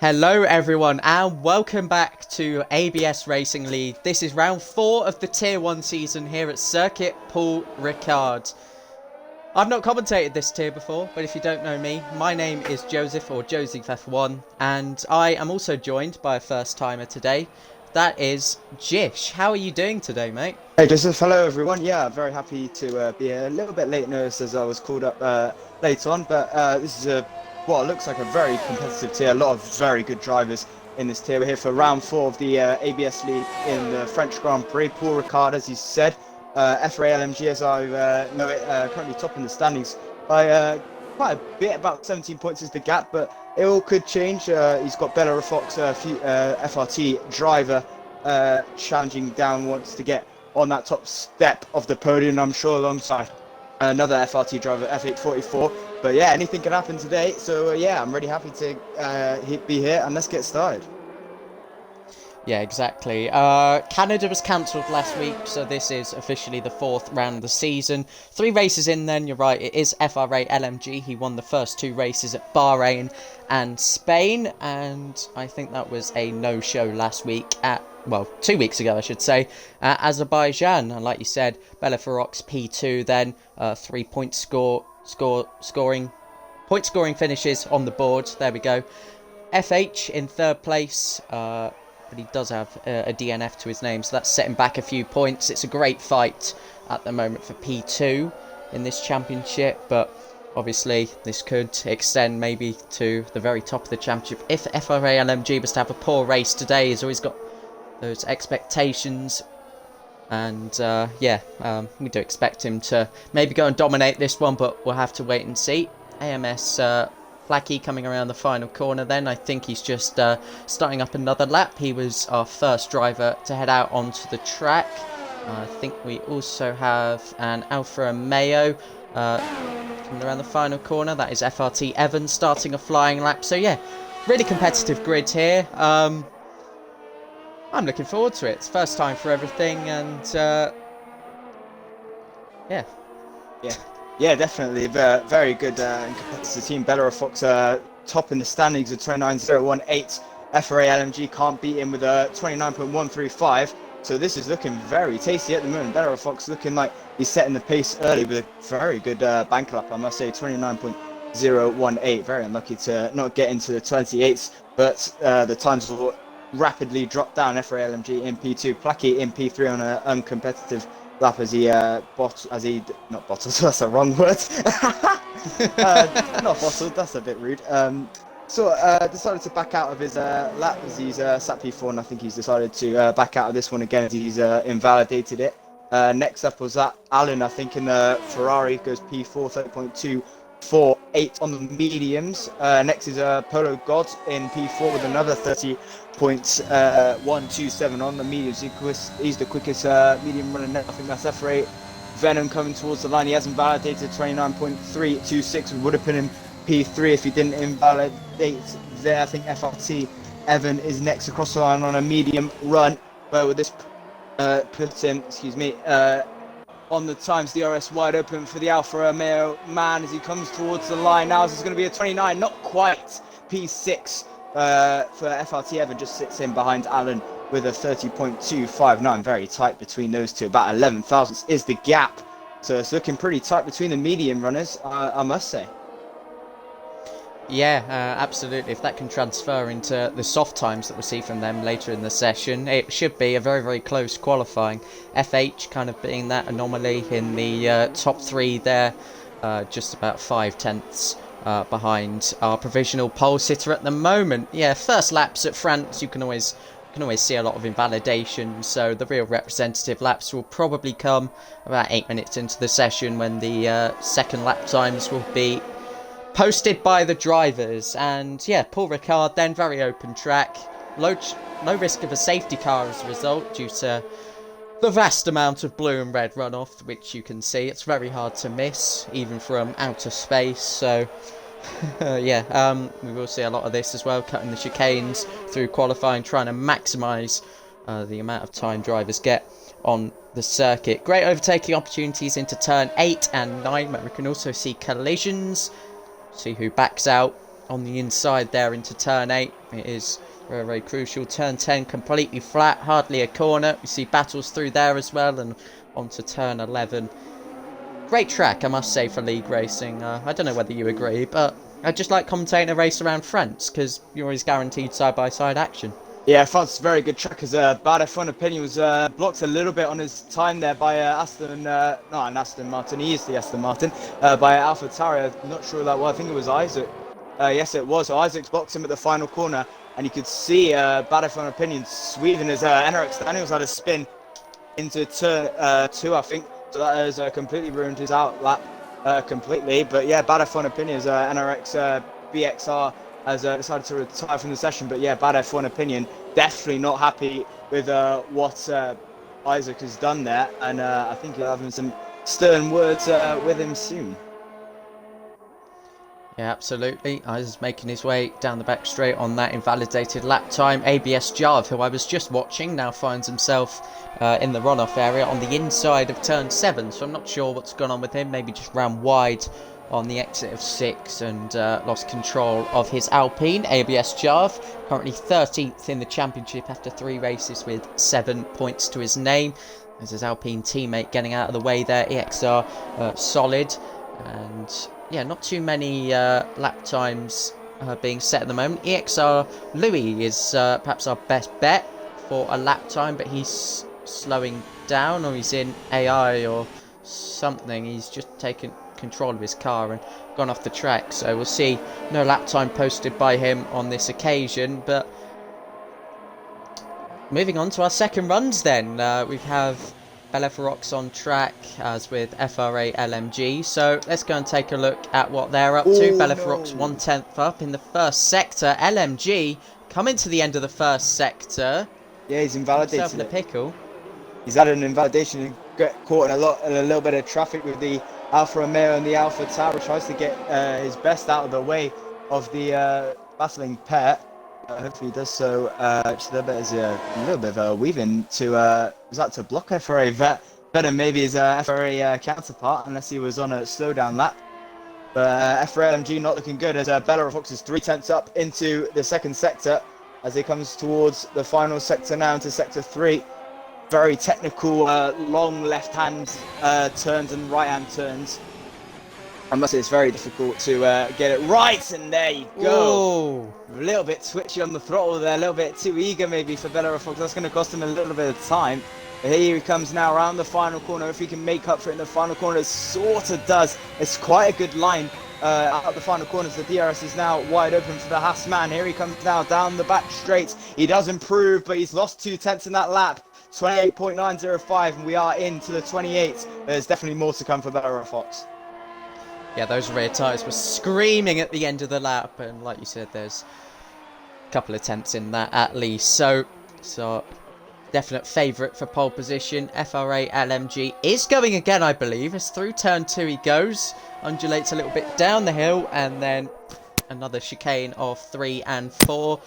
Hello everyone and welcome back to ABS Racing League. This is round 4 of the Tier 1 season here at Circuit Paul Ricard. I've not commentated this tier before, but if you don't know me, my name is Joseph or Joseph F1 and I am also joined by a first timer today. That is Jish. How are you doing today, mate? Hey Joseph, hello everyone. Yeah, very happy to be a little bit late notice as I was called up late on, but this is what looks like a very competitive tier. A lot of very good drivers in this tier. We're here for round 4 of the ABS League in the French Grand Prix. Paul Ricard, as you said, FRA LMG, as I know it, currently top in the standings by quite a bit, about 17 points is the gap, but it all could change. He's got Bella Fox, FRT driver, challenging down, wants to get on that top step of the podium, I'm sure, alongside another FRT driver, F844. But yeah, anything can happen today. So yeah, I'm really happy to be here, and let's get started. Yeah, exactly. Canada was cancelled last week, so this is officially the 4th round of the season. 3 races in then, you're right, it is FRA LMG. He won the first 2 races at Bahrain and Spain, and I think that was a no-show last week at, well, 2 weeks ago, I should say, Azerbaijan. And like you said, Bella Ferox P2 then, 3 point scoring finishes on the board. There we go. FH in 3rd place, but he does have a DNF to his name, so that's setting back a few points. It's a great fight at the moment for P2 in this championship, but obviously this could extend maybe to the very top of the championship. If FRA LMG was to have a poor race today, he's always got those expectations, and we do expect him to maybe go and dominate this one, but we'll have to wait and see. AMS Flacky coming around the final corner then. I think he's just starting up another lap. He was our first driver to head out onto the track. I think we also have an Alfa Romeo coming around the final corner. That is FRT Evans starting a flying lap. So yeah, really competitive grid here. I'm looking forward to it. It's first time for everything, and yeah. Yeah, definitely. Very good and competitive team. Bella Fox top in the standings at 29.018. FRA LMG can't beat him with a 29.135. So this is looking very tasty at the moment. Bella Fox looking like he's setting the pace early with a very good bank lap, I must say, 29.018. Very unlucky to not get into the 28s, but the times will rapidly drop down. FRA LMG in P2, Placky in P3 on an uncompetitive lap as he not bottled, that's the wrong word. Not bottled, that's a bit rude. Decided to back out of his lap as he's sat P4, and I think he's decided to back out of this one again as he's invalidated it. Next up was that Alan, I think, in the Ferrari, goes P4, 30.248 on the mediums. Next is Polo God in P4 with another 30.127 on the mediums. He's the quickest medium runner. I think that's FRA Venom coming towards the line. He hasn't validated 29.326. We would have put him P3 if he didn't invalidate there. I think FRT Evan is next across the line on a medium run, but with this puts him, on the times DRS wide open for the Alfa Romeo man as he comes towards the line. Now this is going to be a 29, not quite. P6 for FRT Evan just sits in behind Alan with a 30.259. Very tight between those two. About 11 thousandths is the gap. So it's looking pretty tight between the medium runners, I must say. Yeah, absolutely. If that can transfer into the soft times that we'll see from them later in the session, it should be a very, very close qualifying. FH kind of being that anomaly in the top 3 there, just about 5 tenths behind our provisional pole sitter at the moment. Yeah, first laps at France, you can always see a lot of invalidation, so the real representative laps will probably come about 8 minutes into the session when the second lap times will be posted by the drivers. And yeah, Paul Ricard then, very open track, low risk of a safety car as a result due to the vast amount of blue and red runoff, which you can see. It's very hard to miss even from outer space, so we will see a lot of this as well, cutting the chicanes through qualifying, trying to maximise the amount of time drivers get on the circuit. Great overtaking opportunities into turn 8 and 9, where we can also see collisions. See who backs out on the inside there into turn 8. It is very, very crucial. Turn 10 completely flat, hardly a corner. We see battles through there as well, and onto turn 11. Great track, I must say, for league racing. I don't know whether you agree, but I just like commentating a race around France because you're always guaranteed side-by-side action. Yeah, France's very good track as bad F1 opinion was blocked a little bit on his time there by Aston, not an Aston Martin, he is the Aston Martin, by Alpha Tauri. I'm not sure that was, I think it was Isaac. Yes, it was. So Isaac's blocked him at the final corner, and you could see bad F1 opinion sweeping as NRX Daniels had a spin into turn 2, I think. So that has completely ruined his outlap completely. But yeah, bad F1 opinion is NRX BXR has decided to retire from the session. But yeah, bad F1 opinion, definitely not happy with what Isaac has done there. And I think he'll have some stern words with him soon. Yeah, absolutely. Isaac's making his way down the back straight on that invalidated lap time. ABS Jarv, who I was just watching, now finds himself in the runoff area on the inside of turn 7. So I'm not sure what's gone on with him. Maybe just ran wide on the exit of 6 and lost control of his Alpine. ABS Jarv, currently 13th in the championship after 3 races with 7 points to his name. There's his Alpine teammate getting out of the way there. EXR solid. And yeah, not too many lap times being set at the moment. EXR Louis is perhaps our best bet for a lap time, but he's slowing down, or he's in AI or something. He's just taken control of his car and gone off the track. So we'll see no lap time posted by him on this occasion. But moving on to our second runs then. We have Belefarox on track, as with FRA LMG. So let's go and take a look at what they're up to. Belefarox 1/10 up in the first sector. LMG coming to the end of the first sector. Yeah, he's invalidated. Himself in a pickle. He's had an invalidation and got caught in a little bit of traffic with the Alfa Romeo and the Alpha Tauri. Tries to get his best out of the way of the battling pair. Hopefully he does so. Just a little bit of a weaving to was that to block FRA better maybe his FRA counterpart, unless he was on a slowdown lap. But FRA LMG not looking good as Belefarox is 3/10 up into the second sector as he comes towards the final sector now, into sector 3. Very technical, long left-hand turns and right-hand turns. I must say it's very difficult to get it right, and there you go. Ooh. A little bit twitchy on the throttle there, a little bit too eager maybe for Belefarox. That's going to cost him a little bit of time. But here he comes now around the final corner. If he can make up for it in the final corner, it sort of does. It's quite a good line out the final corners. The DRS is now wide open for the Haas man. Here he comes now down the back straight. He does improve, but he's lost 2/10 in that lap. 28.905, and we are into the 28. There's definitely more to come for Belefarox. Yeah, those rear tyres were screaming at the end of the lap, and like you said, there's a couple of tenths in that at least. So definite favourite for pole position. FRA LMG is going again, I believe. As through turn 2 he goes, undulates a little bit down the hill, and then another chicane of 3 and 4.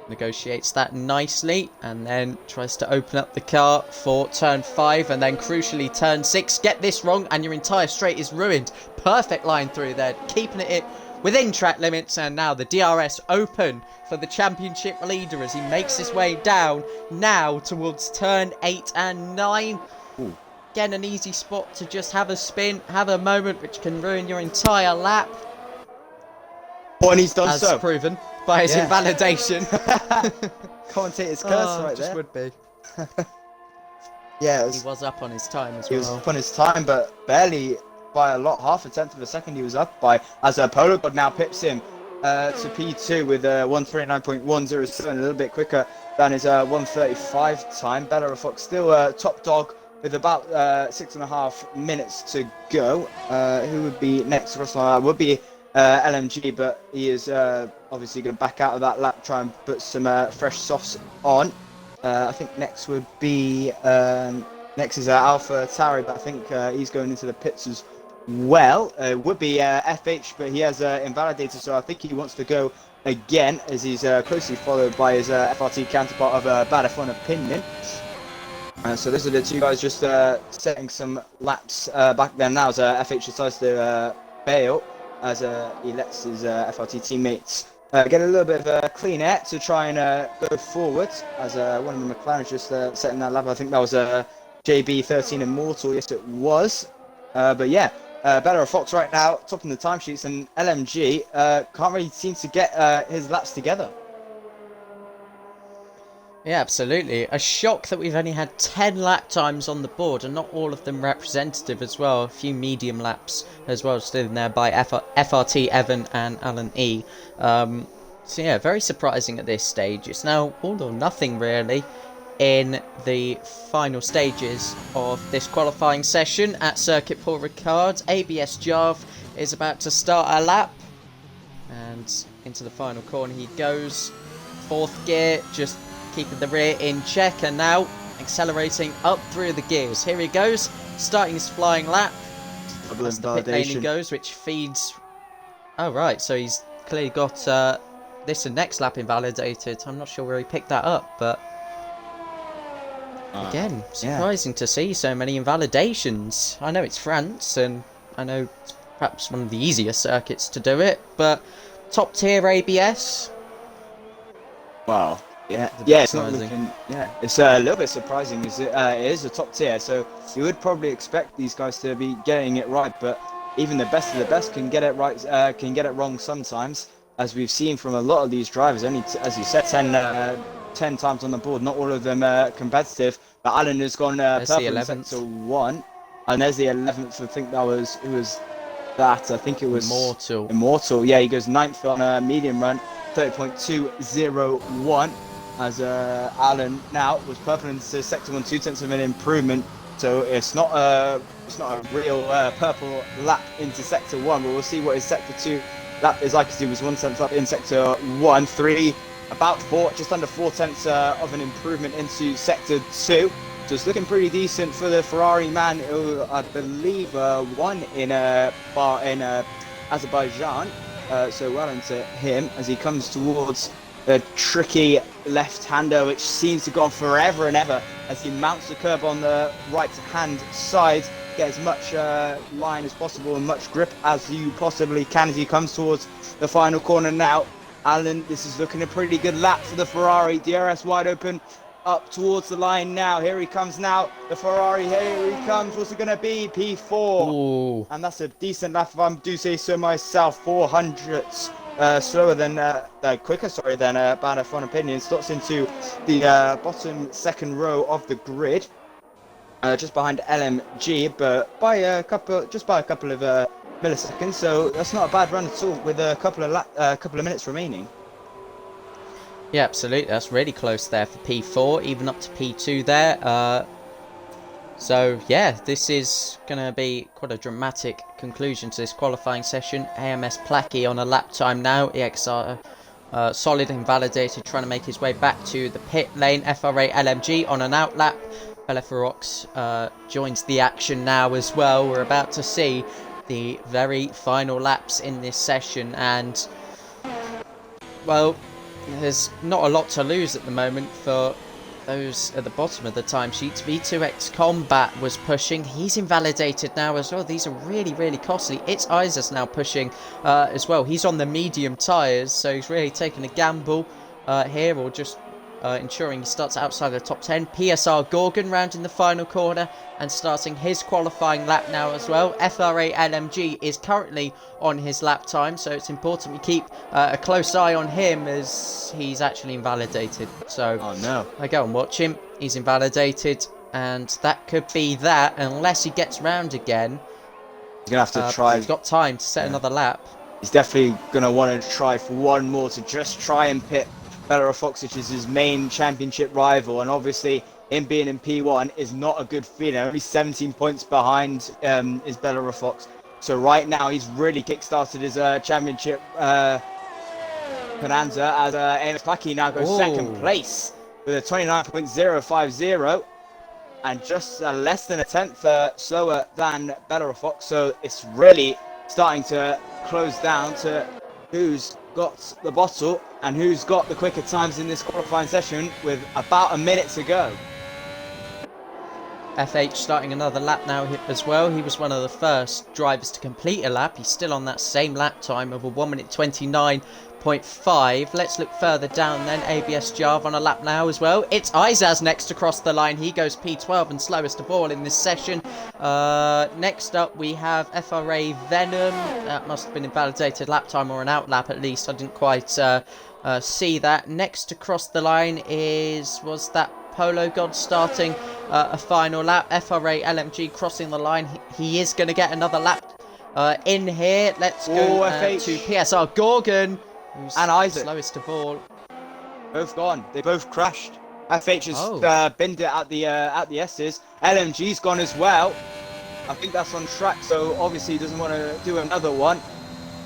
Negotiates that nicely, and then tries to open up the car for turn 5, and then crucially turn 6. Get this wrong and your entire straight is ruined. Perfect line through there, keeping it within track limits, and now the DRS open for the championship leader as he makes his way down now towards turn 8 and 9. Ooh. Again, an easy spot to just have a spin, have a moment which can ruin your entire lap. Oh, and he's done as so. proven by his invalidation. Commentator's curse right just there. Would be. Yeah, he was up on his time as well. He was well. up on his time, but barely by a lot. Half a tenth of a second he was up by, as Polo God now pips him to P2 with 139.107, a little bit quicker than his 135 time. Belefarox still top dog with about 6.5 minutes to go. Who would be next across the line? Would be LMG, but he is obviously going to back out of that lap, try and put some fresh softs on. I think next would be next is Alpha Tauri, but I think he's going into the pits as well. Would be FH, but he has invalidated, so I think he wants to go again, as he's closely followed by his FRT counterpart of Bad F1 Opinion. So those are the two guys just setting some laps back there now as FH decides to bail. as he lets his FRT teammates get a little bit of clean air to try and go forward, as one of the McLarens just setting that lap. I think that was JB13 Immortal, yes it was. But yeah, Better Fox right now, topping the timesheets, and LMG can't really seem to get his laps together. Yeah, absolutely. A shock that we've only had 10 lap times on the board, and not all of them representative as well. A few medium laps as well, still in there by FRT, Evan and Alan E. So yeah, very surprising at this stage. It's now all or nothing really in the final stages of this qualifying session at Circuit Paul Ricard. ABS Jarve is about to start a lap, and into the final corner he goes. Fourth gear, just keeping the rear in check, and now accelerating up through the gears. Here he goes, starting his flying lap. That's the pit lane he goes, which feeds... Oh right, so he's clearly got this and next lap invalidated. I'm not sure where he picked that up, but again, surprising to see so many invalidations. I know it's France, and I know it's perhaps one of the easier circuits to do it, but top tier ABS. Wow. It's not looking, it's a little bit surprising. It is a top tier, so you would probably expect these guys to be getting it right, but even the best of the best can get it right, can get it wrong sometimes, as we've seen from a lot of these drivers. Only, as you said, 10 times on the board, not all of them competitive, but Alan has gone purple in sector 1, and there's the 11th. I think that was, who was that? I think it was Immortal. Yeah, he goes 9th on a medium run, 30.201. As Alan now was purple into sector 1, 2/10 of an improvement, so it's not a real purple lap into sector 1, but we'll see what his sector 2 lap is like, as he was 1/10 up in sector 1, 3, about 4, just under 4/10 of an improvement into sector 2. So it's looking pretty decent for the Ferrari man, who I believe won in Azerbaijan. So well into him as he comes towards a tricky left-hander, which seems to go on forever and ever as he mounts the curb on the right-hand side. Get as much line as possible and much grip as you possibly can as he comes towards the final corner now. Alan, this is looking a pretty good lap for the Ferrari. DRS wide open up towards the line now. Here he comes now. The Ferrari, here he comes. What's it going to be? P4. Ooh. And that's a decent lap if I do say so myself. 400ths. Slower than, quicker, sorry, than Bad F1 Opinion. Slots into the bottom second row of the grid, just behind LMG, but by a couple of milliseconds. So that's not a bad run at all, with a couple of minutes remaining. Yeah, absolutely. That's really close there for P4, even up to P2 there. So yeah, this is going to be quite a dramatic conclusion to this qualifying session. AMS Placky on a lap time now. EXR solid invalidated, trying to make his way back to the pit lane. FRA LMG on an out lap. Belefarox joins the action now as well. We're about to see the very final laps in this session, and well, there's not a lot to lose at the moment for those at the bottom of the timesheets. V2X Combat was pushing. He's invalidated now as well. These are really, really costly. It's Isaac's now pushing as well. He's on the medium tyres, so he's really taking a gamble here, or just ensuring he starts outside the top 10. PSR Gorgon rounding the final corner and starting his qualifying lap now as well. FRA LMG is currently on his lap time, so it's important we keep a close eye on him, as he's actually invalidated. So oh no, I go and watch him. He's invalidated, and that could be that, unless he gets round again. He's gonna have to try. He's got time to set another lap. He's definitely gonna want to try for one more to just try and pit Bella Fox, which is his main championship rival, and obviously him being in P1 is not a good feeling. Only 17 points behind is Bella Fox. So right now he's really kick-started his championship bonanza, as AMS Placky now goes second place with a 29.050, and just less than a tenth slower than Bella Fox. So it's really starting to close down to who's got the bottle and who's got the quicker times in this qualifying session, with about a minute to go. FH starting another lap now as well. He was one of the first drivers to complete a lap. He's still on that same lap time of a 1 minute 29.5. Let's look further down then. ABS Jarv on a lap now as well. It's Izaz next to cross the line. He goes P12 and slowest of all in this session. Next up we have FRA Venom. That must have been invalidated lap time or an out lap at least. I didn't quite see that. Next to cross the line was that Polo God starting a final lap. FRA LMG crossing the line. He is going to get another lap in here. Let's go to PSR Gorgon, who's and Isaac, slowest of all. Both gone. They both crashed. FH has binned it at the S's. LMG's gone as well. I think that's on track, so obviously he doesn't want to do another one.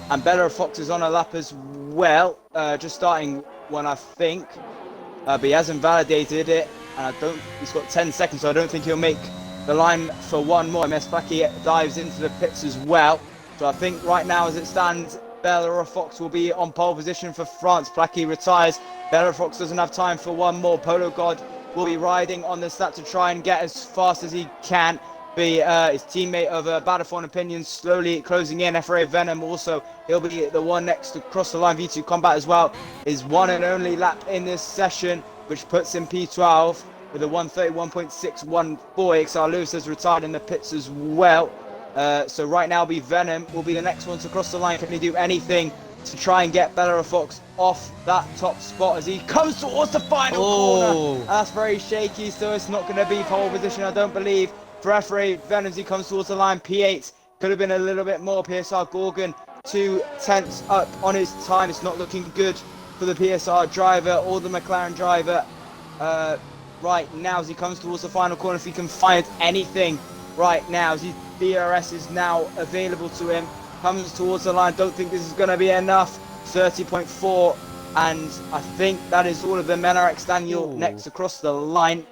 And Bella Fox is on a lap as well, just starting one, I think. But he hasn't validated it, and he's got 10 seconds, so I don't think he'll make the line for one more. MS Blackie dives into the pits as well. So I think right now, as it stands, Bella Fox will be on pole position for France. Blackie retires. Bella Fox doesn't have time for one more. Polo God will be riding on this lap to try and get as fast as he can. His teammate of Battlefield Opinions slowly closing in. FRA Venom also, he'll be the one next to cross the line. V2 Combat as well, his one and only lap in this session, which puts him P12 with a 131.614. XR Lewis has retired in the pits as well. So right now Venom will be the next one to cross the line. Can he do anything to try and get Bella Fox off that top spot as he comes towards the final corner? That's very shaky, so it's not going to be pole position, I don't believe. For FRA Venom, he comes towards the line. P8 could have been a little bit more. PSR Gorgon 2/10 up on his time. It's not looking good for the PSR driver or the McLaren driver right now as he comes towards the final corner. If he can find anything right now, as his DRS is now available to him, comes towards the line. Don't think this is going to be enough. 30.4, and I think that is all of them. NRX Daniel next across the line.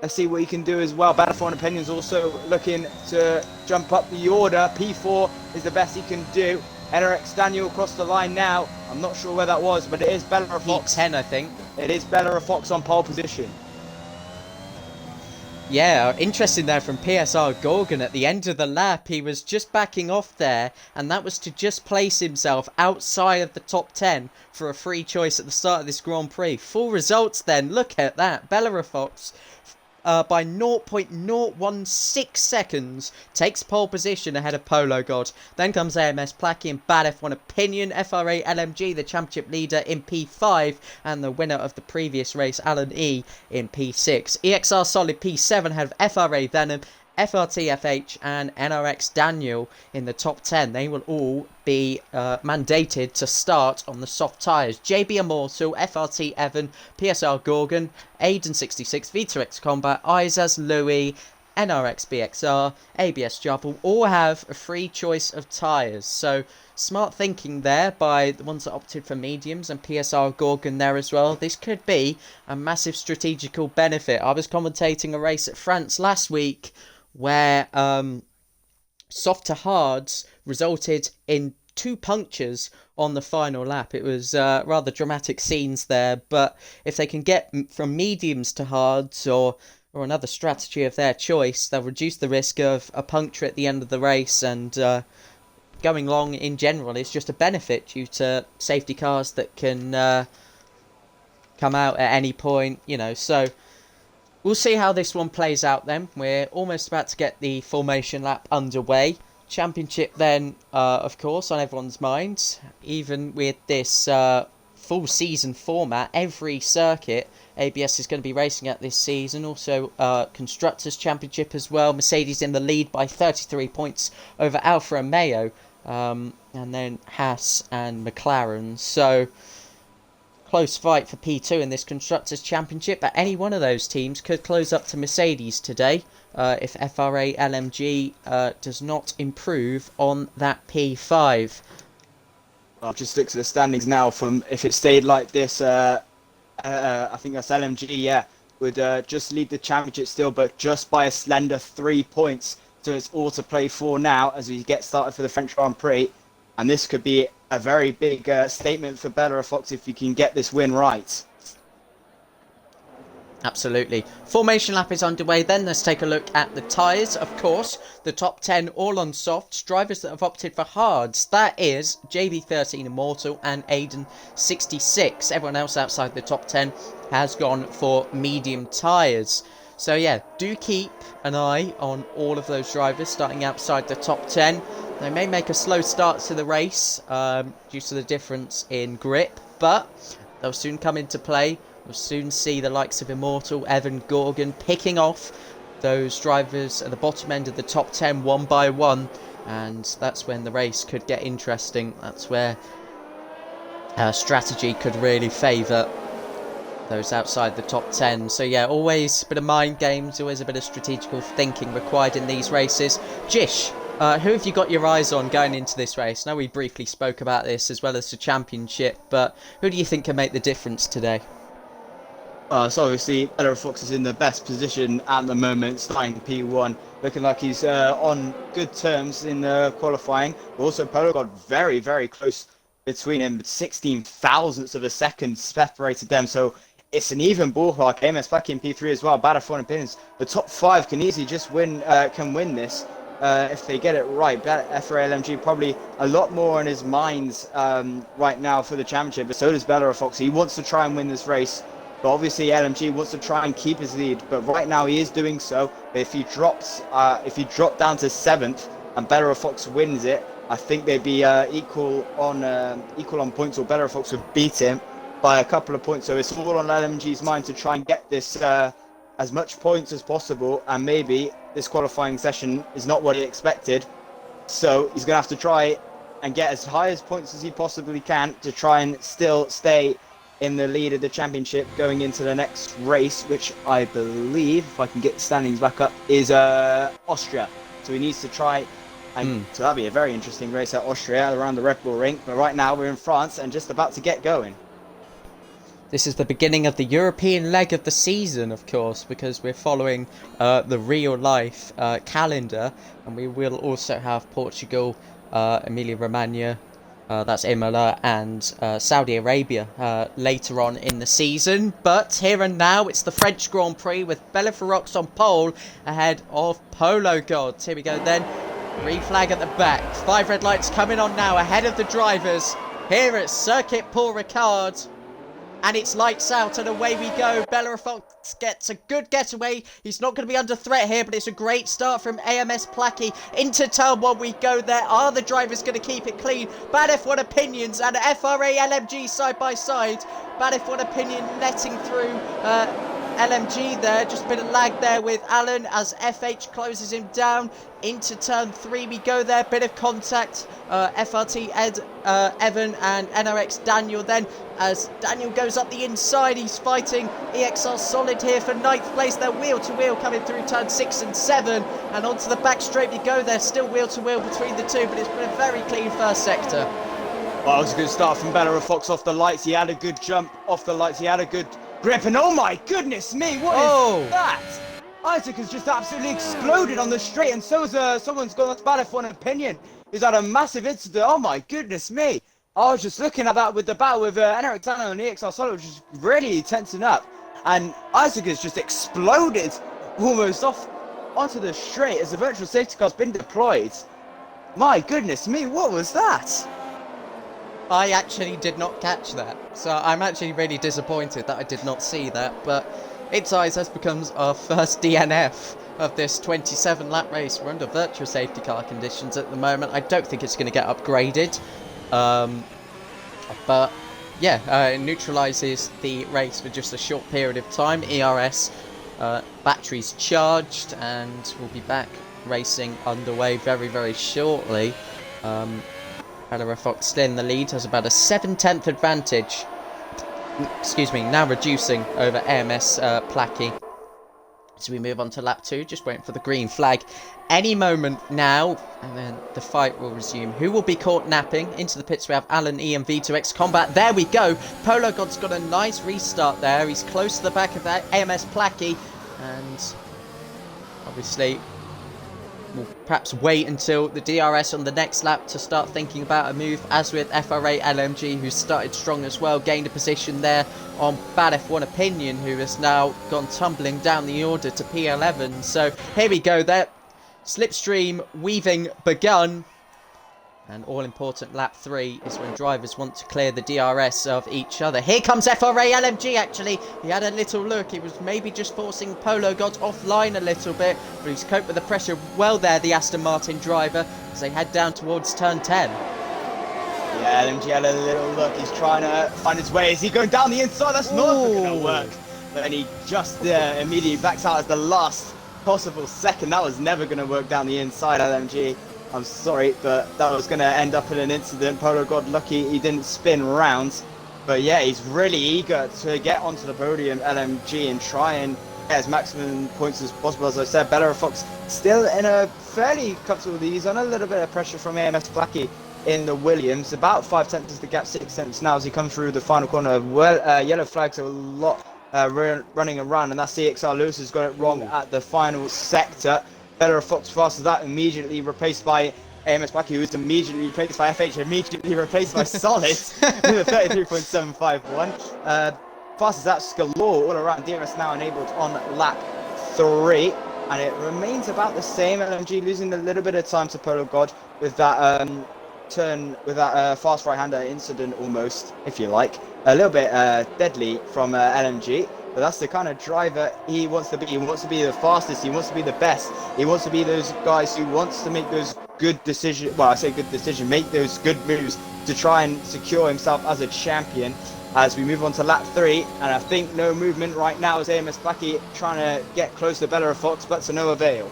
Let's see what he can do as well. Battlefield Opinions also looking to jump up the order. P4 is the best he can do. NRX Daniel across the line now. I'm not sure where that was, but it is Bella Fox. P10, I think. It is Bella Fox on pole position. Yeah, interesting there from PSR Gorgon at the end of the lap. He was just backing off there, and that was to just place himself outside of the top 10 for a free choice at the start of this Grand Prix. Full results then. Look at that. Bella Fox by 0.016 seconds takes pole position ahead of Polo God. Then comes AMS Plackie and Bad F1 Opinion. FRA LMG, the championship leader, in P5, and the winner of the previous race, Alan E, in P6. EXR Solid P7 ahead of FRA Venom, FRT FH and NRX Daniel in the top 10. They will all be mandated to start on the soft tyres. JB Immortal, FRT Evan, PSR Gorgon, Aiden66, V2X Combat, Izaz Louis, NRX BXR, ABS Job will all have a free choice of tyres. So smart thinking there by the ones that opted for mediums, and PSR Gorgon there as well. This could be a massive strategical benefit. I was commentating a race at France last week where soft to hards resulted in 2 punctures on the final lap. It was rather dramatic scenes there, but if they can get from mediums to hards or another strategy of their choice, they'll reduce the risk of a puncture at the end of the race, and going long in general is just a benefit due to safety cars that can come out at any point, you know. So we'll see how this one plays out then. We're almost about to get the formation lap underway. Championship then, of course, on everyone's minds. Even with this full season format, every circuit ABS is going to be racing at this season. Also, Constructors' Championship as well. Mercedes in the lead by 33 points over Alfa Romeo. And then Haas and McLaren. So close fight for P2 in this Constructors' Championship, but any one of those teams could close up to Mercedes today if FRA LMG does not improve on that P5. I'll just look to the standings now. From if it stayed like this, I think that's LMG, yeah, would just lead the championship still, but just by a slender 3 points. So it's all to play for now as we get started for the French Grand Prix. And this could be a very big statement for Bella Fox if you can get this win right. Absolutely. Formation lap is underway then. Let's take a look at the tyres. Of course, the top 10 all on softs. Drivers that have opted for hards. That is JB13 Immortal and Aiden66. Everyone else outside the top 10 has gone for medium tyres. So yeah, do keep an eye on all of those drivers starting outside the top 10. They may make a slow start to the race due to the difference in grip, but they'll soon come into play. We'll soon see the likes of Immortal, Evan, Gorgon picking off those drivers at the bottom end of the top 10 one by one. And that's when the race could get interesting. That's where strategy could really favour those outside the top 10. So yeah, always a bit of mind games, always a bit of strategical thinking required in these races. Jish, who have you got your eyes on going into this race? Now we briefly spoke about this as well as the championship, but who do you think can make the difference today? So obviously, Ella Fox is in the best position at the moment, starting P1, looking like he's on good terms in qualifying. But also, Polo got very, very close between him, 16 thousandths of a second separated them. So it's an even ballpark. AMS back in P3 as well. Bad for opinions. The top 5 can easily just win this if they get it right. FRA LMG probably a lot more on his mind right now for the championship. But so does Bella Fox. He wants to try and win this race. But obviously LMG wants to try and keep his lead, but right now he is doing so. But if he drops down to 7th and Better Fox wins it, I think they'd be equal on points, or Better Fox would beat him by a couple of points. So it's all on LMG's mind to try and get this as much points as possible. And maybe this qualifying session is not what he expected, so he's gonna have to try and get as high as points as he possibly can to try and still stay in the lead of the championship going into the next race, which I believe, if I can get the standings back up, is Austria. So he needs to try, and so that'll be a very interesting race at Austria around the Red Bull rink. But right now we're in France and just about to get going. This is the beginning of the European leg of the season, of course, because we're following the real-life calendar, and we will also have Portugal, Emilia-Romagna, that's Imola, and Saudi Arabia later on in the season. But here and now, it's the French Grand Prix with Bella Ferox on pole ahead of Polo Gods. Here we go then. Green flag at the back. 5 red lights coming on now ahead of the drivers here at Circuit Paul Ricard. And it's lights out and away we go. Bella Fox gets a good getaway. He's not going to be under threat here, but it's a great start from AMS Placky. Into turn 1 we go there. Are the drivers going to keep it clean? Bad F1 Opinions and FRA LMG side by side. Bad F1 Opinion letting through LMG there. Just a bit of lag there with Alan as FH closes him down. Into turn 3 we go there. Bit of contact. FRT Evan and NRX Daniel then. As Daniel goes up the inside, he's fighting EXR Solid here for 9th place. They're wheel to wheel coming through turn 6 and 7. And onto the back straight we go there. Still wheel to wheel between the two, but it's been a very clean first sector. Well, it was a good start from Bella Fox off the lights. He had a good jump off the lights. He had a good grip. And oh my goodness me, what is that? Isaac has just absolutely exploded on the straight, and so has someone's gone to battle for an opinion. He's had a massive incident. Oh my goodness me. I was just looking at that with the battle with Enric Dano and EXR Solid, which is really tensing up. And Isaac has just exploded almost off onto the straight as the virtual safety car's been deployed. My goodness me, what was that? I actually did not catch that, so I'm actually really disappointed that I did not see that, but It's Eyes has become our first DNF of this 27 lap race. We're under virtual safety car conditions at the moment. I don't think it's going to get upgraded. But yeah, it neutralises the race for just a short period of time. ERS batteries charged, and we'll be back racing underway very, very shortly. Bella Fox still in the lead, has about a 7/10 advantage. Excuse me, now reducing over AMS Placky. So we move on to lap 2, just waiting for the green flag any moment now, and then the fight will resume. Who will be caught napping? Into the pits we have Alan E and V2X Combat. There we go. Polo God's got a nice restart there. He's close to the back of that AMS Placky, and obviously will perhaps wait until the DRS on the next lap to start thinking about a move, as with FR8 LMG, who started strong as well, gained a position there on Bad F1 Opinion, who has now gone tumbling down the order to P11. So here we go there, slipstream weaving begun. And all-important lap 3 is when drivers want to clear the DRS of each other. Here comes FRA LMG, actually. He had a little look. He was maybe just forcing Polo God offline a little bit, but he's coped with the pressure well there, the Aston Martin driver, as they head down towards turn 10. Yeah, LMG had a little look. He's trying to find his way. Is he going down the inside? That's not going to work. But then he just immediately backs out as the last possible second. That was never going to work down the inside, LMG. I'm sorry, but that was going to end up in an incident. Polo God lucky he didn't spin round. But yeah, he's really eager to get onto the podium, LMG, and try and get as maximum points as possible. As I said, Bella Fox still in a fairly comfortable lead. He's on a little bit of pressure from AMS Blackie in the Williams. About 5 tenths is the gap, 6 tenths now as he comes through the final corner. Well, yellow flags are a lot running around, and that CXR Lewis has got it wrong at the final sector. Bella Fox faster that, immediately replaced by AMS Blackie, who is immediately replaced by FH, immediately replaced by Solid with a 33.751. Fast as that, galore all around. DRS now enabled on lap 3, and it remains about the same. LMG losing a little bit of time to Polo God with that turn, with that fast right-hander incident almost, if you like. A little bit deadly from LMG. But that's the kind of driver he wants to be. He wants to be the fastest. He wants to be the best. He wants to be those guys who wants to make those good decisions. Well, I say good decision, make those good moves to try and secure himself as a champion. As we move on to lap 3, and I think no movement right now as AMS Blackie trying to get close to Bella Fox, but to no avail.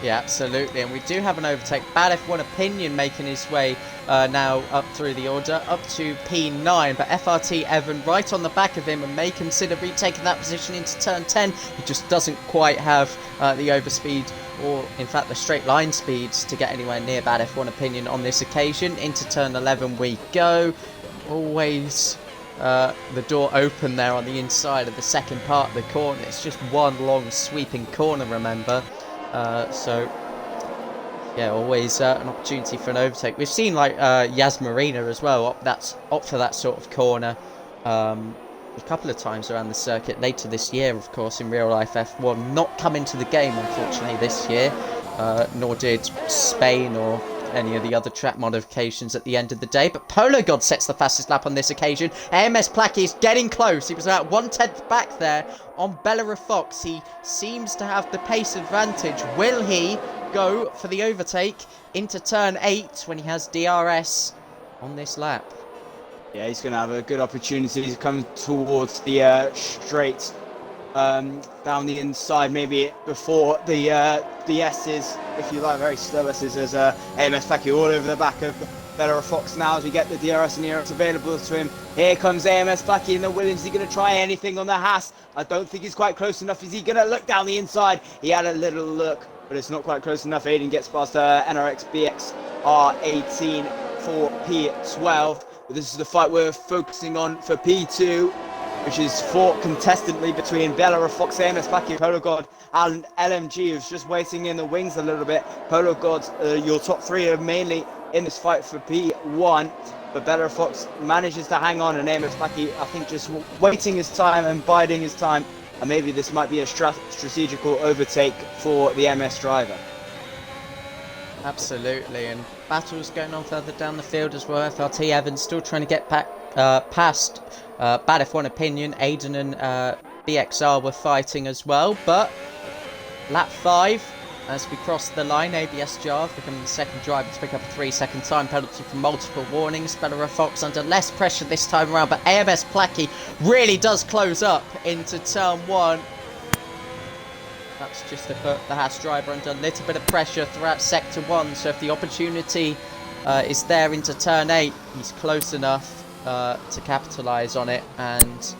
Yeah, absolutely, and we do have an overtake. Bad F1 Opinion making his way now up through the order, up to P9, but FRT Evan right on the back of him and may consider retaking that position into turn 10. He just doesn't quite have the overspeed, or in fact the straight line speeds, to get anywhere near Bad F1 Opinion on this occasion. Into turn 11 we go. Always the door open there on the inside of the second part of the corner. It's just one long sweeping corner, remember. So yeah, always an opportunity for an overtake. We've seen like Yas Marina as well opt for that sort of corner a couple of times around the circuit later this year, of course, in real life F1. Not coming to the game unfortunately this year, nor did Spain or any of the other track modifications at the end of the day. But Polo God sets the fastest lap on this occasion. AMS Blackie is getting close. He was about 1/10 back there on Bella Fox. He seems to have the pace advantage. Will he go for the overtake into turn 8 when he has DRS on this lap? Yeah, he's going to have a good opportunity to come towards the straight down the inside, maybe before the S's, if you like, very slow S's, as AMS Blackie all over the back of Bella Fox now as we get the DRS and DRS available to him. Here comes AMS Blackie in the Williams. Is he going to try anything on the Haas? I don't think he's quite close enough. Is he going to look down the inside? He had a little look, but it's not quite close enough. Aiden gets past NRX BX R18 for P12. But this is the fight we're focusing on for P2, which is fought contestantly between Bella Fox, AMS Blackie, Polo God, and LMG, who's just waiting in the wings a little bit. Polo God, your top 3 are mainly in this fight for P1, but Bella Fox manages to hang on, and AMS Blackie, I think, just waiting his time and biding his time, and maybe this might be a strategical overtake for the MS driver. Absolutely, and battles going on further down the field as well. FRT Evans still trying to get back past Bad F1 Opinion. Aiden and BXR were fighting as well, but lap 5, as we cross the line, ABS Jar becoming the second driver to pick up a 3-second time penalty for multiple warnings. Bella Fox under less pressure this time around, but AMS Blackie really does close up into turn 1. That's just to put the Haas driver under a little bit of pressure throughout sector 1, so if the opportunity is there into turn 8, he's close enough to capitalise on it. And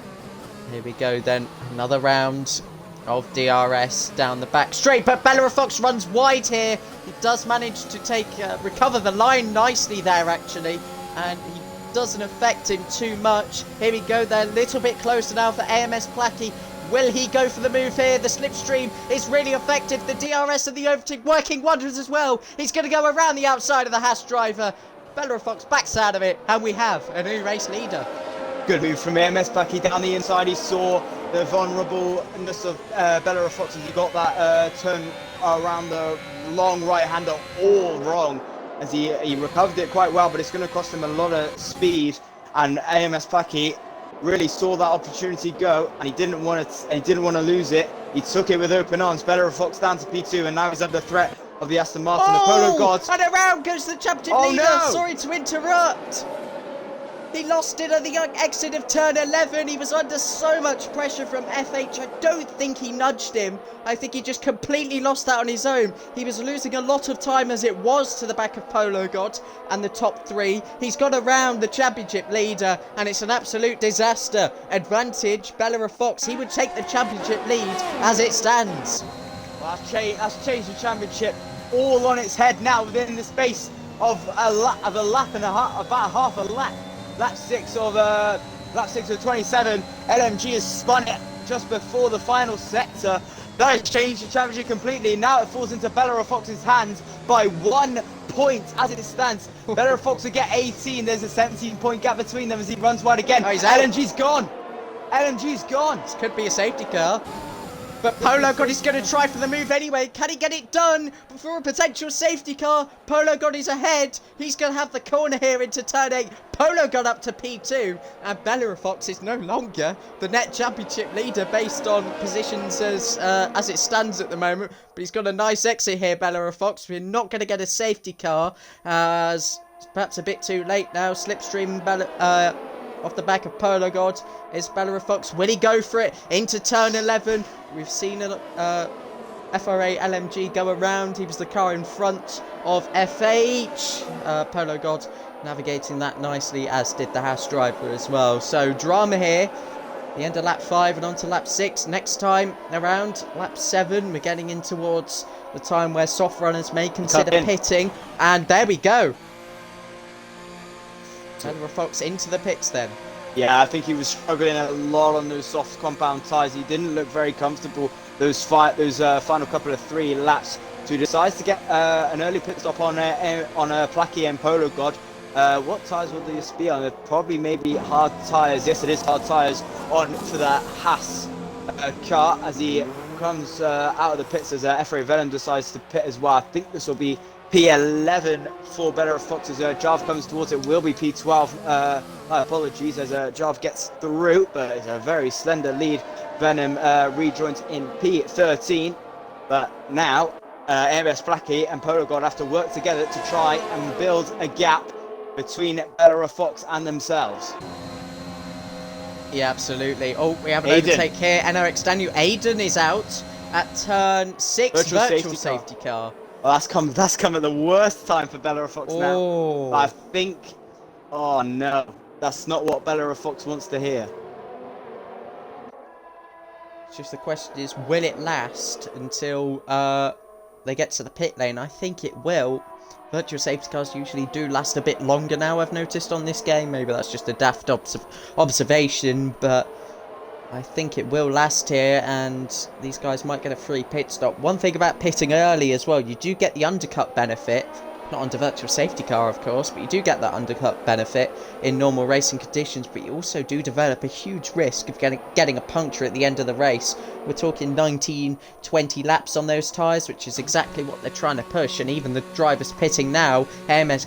here we go then, another round of DRS down the back straight, but Bella Fox runs wide here. He does manage to recover the line nicely there actually, and he doesn't affect him too much. Here we go, they're a little bit closer now for AMS Blackie. Will he go for the move here? The slipstream is really effective. The DRS and the overtake working wonders as well. He's going to go around the outside of the Haas driver. Bella Fox backs out of it, and we have a new race leader. Good move from AMS Bucky down the inside. He saw the vulnerableness of Bella Fox as he got that turn around the long right-hander all wrong. As he recovered it quite well, but it's going to cost him a lot of speed. And AMS Bucky really saw that opportunity go, and he didn't want to lose it. He took it with open arms. Bella Fox down to P2, and now he's under threat of the Aston Martin. The Polo Gods. And around goes the championship leader. No. Sorry to interrupt. He lost it at the exit of turn 11. He was under so much pressure from FH. I don't think he nudged him. I think he just completely lost that on his own. He was losing a lot of time as it was to the back of Polo God and the top three. He's got around the championship leader, and it's an absolute disaster. Advantage, Bella Fox. He would take the championship lead as it stands. Well, that's changed the championship all on its head now within the space of a lap and a half, about half a lap. Lap 6 of 27. LMG has spun it just before the final sector. That has changed the championship completely. Now it falls into Bella Fox's hands by 1 point as it stands. Bella Fox will get 18. There's a 17-point gap between them as he runs wide again. Oh, he's out. LMG's gone. LMG's gone. This could be a safety car. But Polo God is going to try for the move anyway. Can he get it done before a potential safety car? Polo God is ahead. He's going to have the corner here into turn 8. Polo got up to P2. And Bella Fox is no longer the net championship leader based on positions as it stands at the moment. But he's got a nice exit here, Bella Fox. We're not going to get a safety car as it's perhaps a bit too late now. Slipstream off the back of Polo God is Bella Fox. Will he go for it into turn 11? We've seen FRA LMG go around. He was the car in front of FH. Polo God navigating that nicely, as did the Haas driver as well. So drama here. The end of lap 5 and on to lap 6. Next time around, lap 7. We're getting in towards the time where soft runners may consider pitting. And there we go. Bella Fox into the pits then. Yeah, I think he was struggling a lot on those soft compound tyres. He didn't look very comfortable those final couple of 3 laps. So he decides to get an early pit stop on Prix and Polo God. What tyres will these be on? They're probably maybe hard tyres. Yes, it is hard tyres on for the Haas car as he comes out of the pits as FRA Venom decides to pit as well. I think this will be P11 for Bella Fox as Jarv comes towards it. Will be P12. Apologies as Jarv gets through, but it's a very slender lead. Venom rejoins in P13. But now AMS Prix and Polo God have to work together to try and build a gap between Bella Fox and themselves. Yeah, absolutely. Oh, we have an overtake here. NRX Daniel Aiden is out at turn 6. Virtual safety car. Well, that's come at the worst time for Bella Fox now. I think, oh no, that's not what Bella Fox wants to hear. It's just the question is, will it last until they get to the pit lane? I think it will. Virtual safety cars usually do last a bit longer now, I've noticed on this game. Maybe that's just a daft observation, but I think it will last here, and these guys might get a free pit stop. One thing about pitting early as well, you do get the undercut benefit. Not under virtual safety car, of course, but you do get that undercut benefit in normal racing conditions, but you also do develop a huge risk of getting a puncture at the end of the race. We're talking 19, 20 laps on those tyres, which is exactly what they're trying to push, and even the drivers pitting now, AMS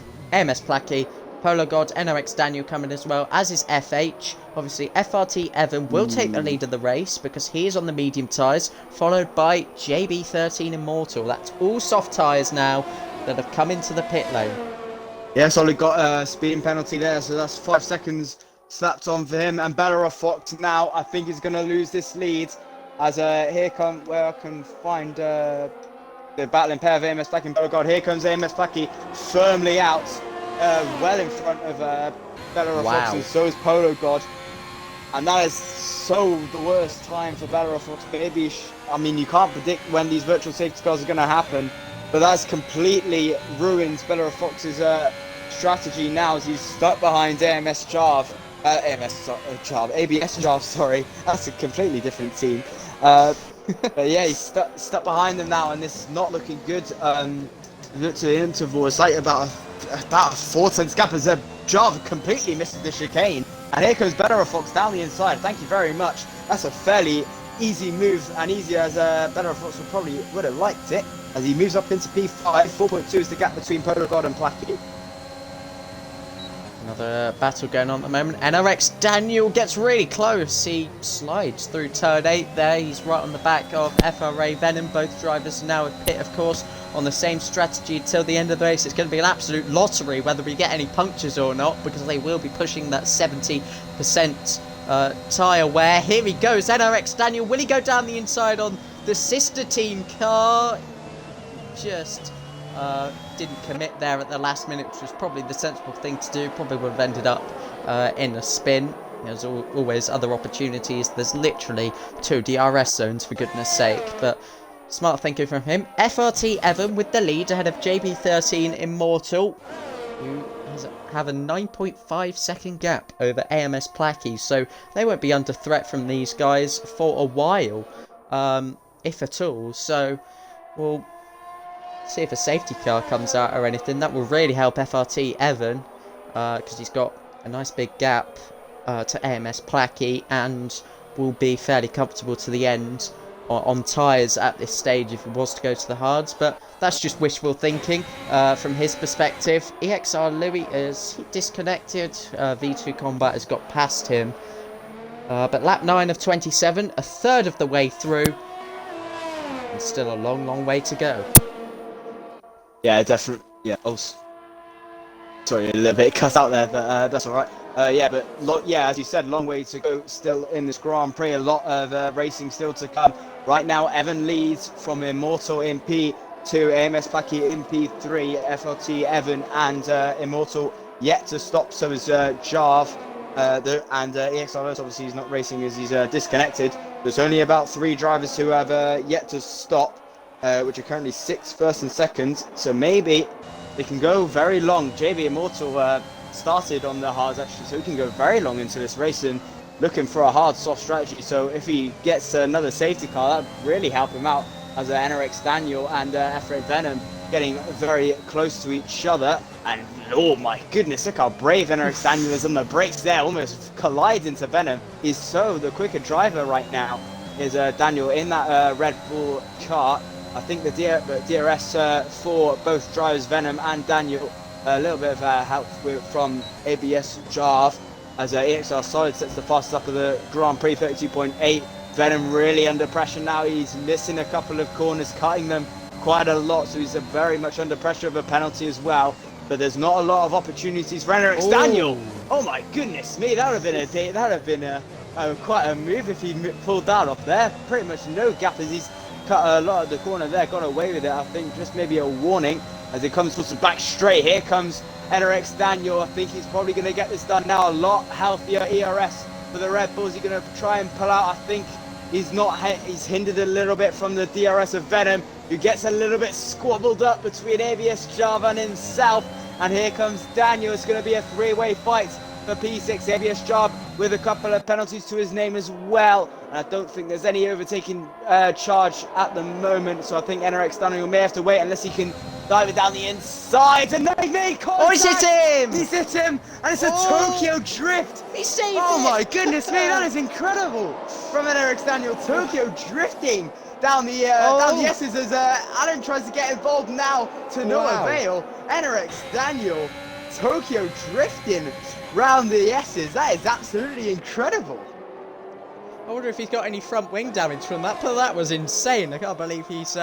Prix, Polo God, NRX Daniel coming as well, as is FH. Obviously, FRT Evan will take the lead of the race because he is on the medium tyres, followed by JB13 Immortal. That's all soft tyres now that have come into the pit lane. Yeah, so he got a speeding penalty there, so that's 5 seconds slapped on for him. And Bella Fox now, I think, is going to lose this lead. As here come where I can find the battling pair of AMS Prix and Polo God. Here comes AMS Prix firmly out. Well in front of Bella Fox, and so is Polo God, and that is so the worst time for Bella Fox. Maybe I mean, you can't predict when these virtual safety cars are going to happen, but that's completely ruined Bella Fox's strategy now as he's stuck behind AMS Jarv. ABS job, sorry. That's a completely different team. But yeah, he's stuck behind them now, and this is not looking good. Look to the interval, it's like about a 4 tenths gap as a job completely misses the chicane. And here comes Better Fox down the inside. Thank you very much. That's a fairly easy move, and easier as Better Fox would have liked it. As he moves up into P5, 4.2 is the gap between Polo God and Placky. Another battle going on at the moment. NRX Daniel gets really close. He slides through turn 8 there. He's right on the back of FRA Venom. Both drivers are now at pit, of course, on the same strategy until the end of the race. It's going to be an absolute lottery whether we get any punctures or not, because they will be pushing that 70% tyre wear. Here he goes, NRX Daniel. Will he go down the inside on the sister team car? Just didn't commit there at the last minute, which was probably the sensible thing to do. Probably would have ended up in a spin. There's always other opportunities. There's literally 2 DRS zones, for goodness sake. But smart thinking from him. FRT Evan with the lead ahead of JB13 Immortal, who have a 9.5 second gap over AMS Placky. So they won't be under threat from these guys for a while, if at all. So we'll see if a safety car comes out or anything. That will really help FRT Evan, because he's got a nice big gap to AMS Placky, and will be fairly comfortable to the end on tyres at this stage if he was to go to the hards. But that's just wishful thinking from his perspective. EXR Louis is disconnected. V2 Combat has got past him, but lap 9 of 27, a third of the way through, and still a long way to go. Yeah, definitely. Yeah. Oh, sorry, a little bit cut out there, but that's all right. Yeah, but as you said, long way to go still in this Grand Prix. A lot of racing still to come. Right now, Evan leads from Immortal in P2, AMS Placky in P3, FLT Evan and Immortal yet to stop. So is Jarv, and EXRS obviously he's not racing as he's disconnected. There's only about 3 drivers who have yet to stop, which are currently 6th, 1st and 2nd. So maybe they can go very long. JB Immortal started on the hards actually, so he can go very long into this race and looking for a hard soft strategy. So if he gets another safety car, that would really help him out, as NRX Daniel and FRA Venom getting very close to each other. And oh my goodness, look how brave NRX Daniel is on the brakes there, almost collides into Venom. He's so the quicker driver right now is Daniel in that Red Bull car. I think the DRS for both drivers, Venom and Daniel, a little bit of help from ABS Jarv, as EXR Solid sets the fastest up of the Grand Prix, 32.8. Venom really under pressure now. He's missing a couple of corners, cutting them quite a lot, so he's very much under pressure of a penalty as well. But there's not a lot of opportunities for NRX Daniel. Oh my goodness me, that would have been quite a move if he pulled that off there. Pretty much no gap as he's cut a lot of the corner there, got away with it. I think just maybe a warning as it comes towards the back straight. Here comes NRX Daniel. I think he's probably going to get this done now. A lot healthier ERS for the Red Bulls. He's going to try and pull out. I think he's hindered a little bit from the DRS of Venom, who gets a little bit squabbled up between ABS Java and himself. And here comes Daniel. It's going to be a 3-way fight for P6. ABS Job with a couple of penalties to his name as well. And I don't think there's any overtaking charge at the moment. So I think NRX Daniel may have to wait unless he can dive it down the inside. And they made contact! Oh, he's hit him! He's hit him! And it's a Tokyo drift! He saved Oh it! my goodness me, that is incredible! From NRX Daniel, Tokyo drifting down the S's as Alan tries to get involved now to no avail. NRX Daniel, Tokyo drifting round the S's. That is absolutely incredible. I wonder if he's got any front wing damage from that, but that was insane. I can't believe he's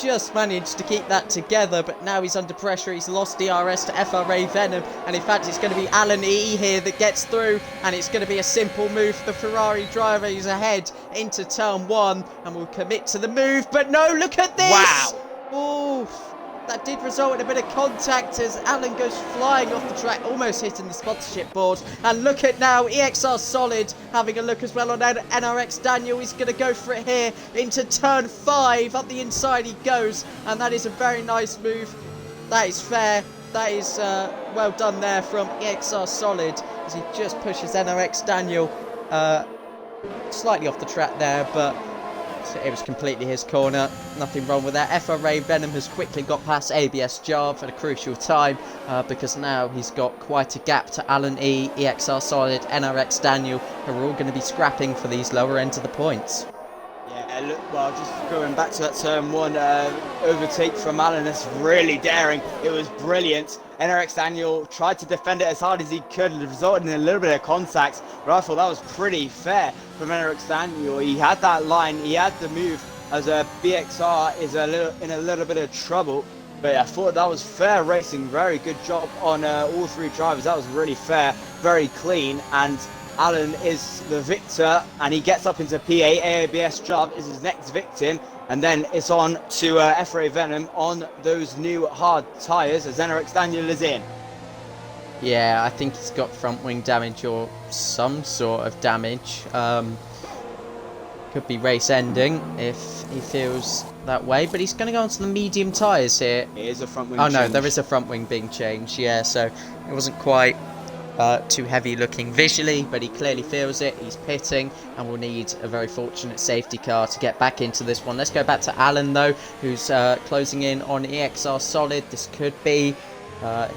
just managed to keep that together, but now he's under pressure. He's lost DRS to FRA Venom, and in fact it's going to be Alan E here that gets through, and it's going to be a simple move for the Ferrari driver. He's ahead into turn 1 and will commit to the move, but no, look at this! Wow! Oof. That did result in a bit of contact as Alan goes flying off the track, almost hitting the sponsorship board. And look at now, EXR Solid having a look as well on NRX Daniel. He's going to go for it here into turn 5. Up the inside he goes, and that is a very nice move. That is fair. That is well done there from EXR Solid as he just pushes NRX Daniel slightly off the track there, but it was completely his corner. Nothing wrong with that. FRA Venom has quickly got past ABS Jarv at a crucial time because now he's got quite a gap to Alan E, EXR Solid, NRX Daniel, who are all going to be scrapping for these lower ends of the points. Yeah, look, well, just going back to that turn 1 overtake from Alan, that's really daring. It was brilliant. NRX Daniel tried to defend it as hard as he could, it resulted in a little bit of contact, but I thought that was pretty fair from NRX Daniel. He had that line, he had the move, as BXR is in a little bit of trouble. But I thought that was fair racing. Very good job on all 3 drivers. That was really fair, very clean, and Alan is the victor, and he gets up into P8. ABS Jarv is his next victim, and then it's on to FRA Venom on those new hard tyres as NRX Daniel is in. Yeah, I think he's got front wing damage or some sort of damage. Could be race ending if he feels that way, but he's going to go onto the medium tyres here. It is a front wing change. No, there is a front wing being changed, yeah, so it wasn't quite too heavy looking visually, but he clearly feels it. He's pitting and will need a very fortunate safety car to get back into this one. Let's go back to Alan though, who's closing in on EXR Solid. This could be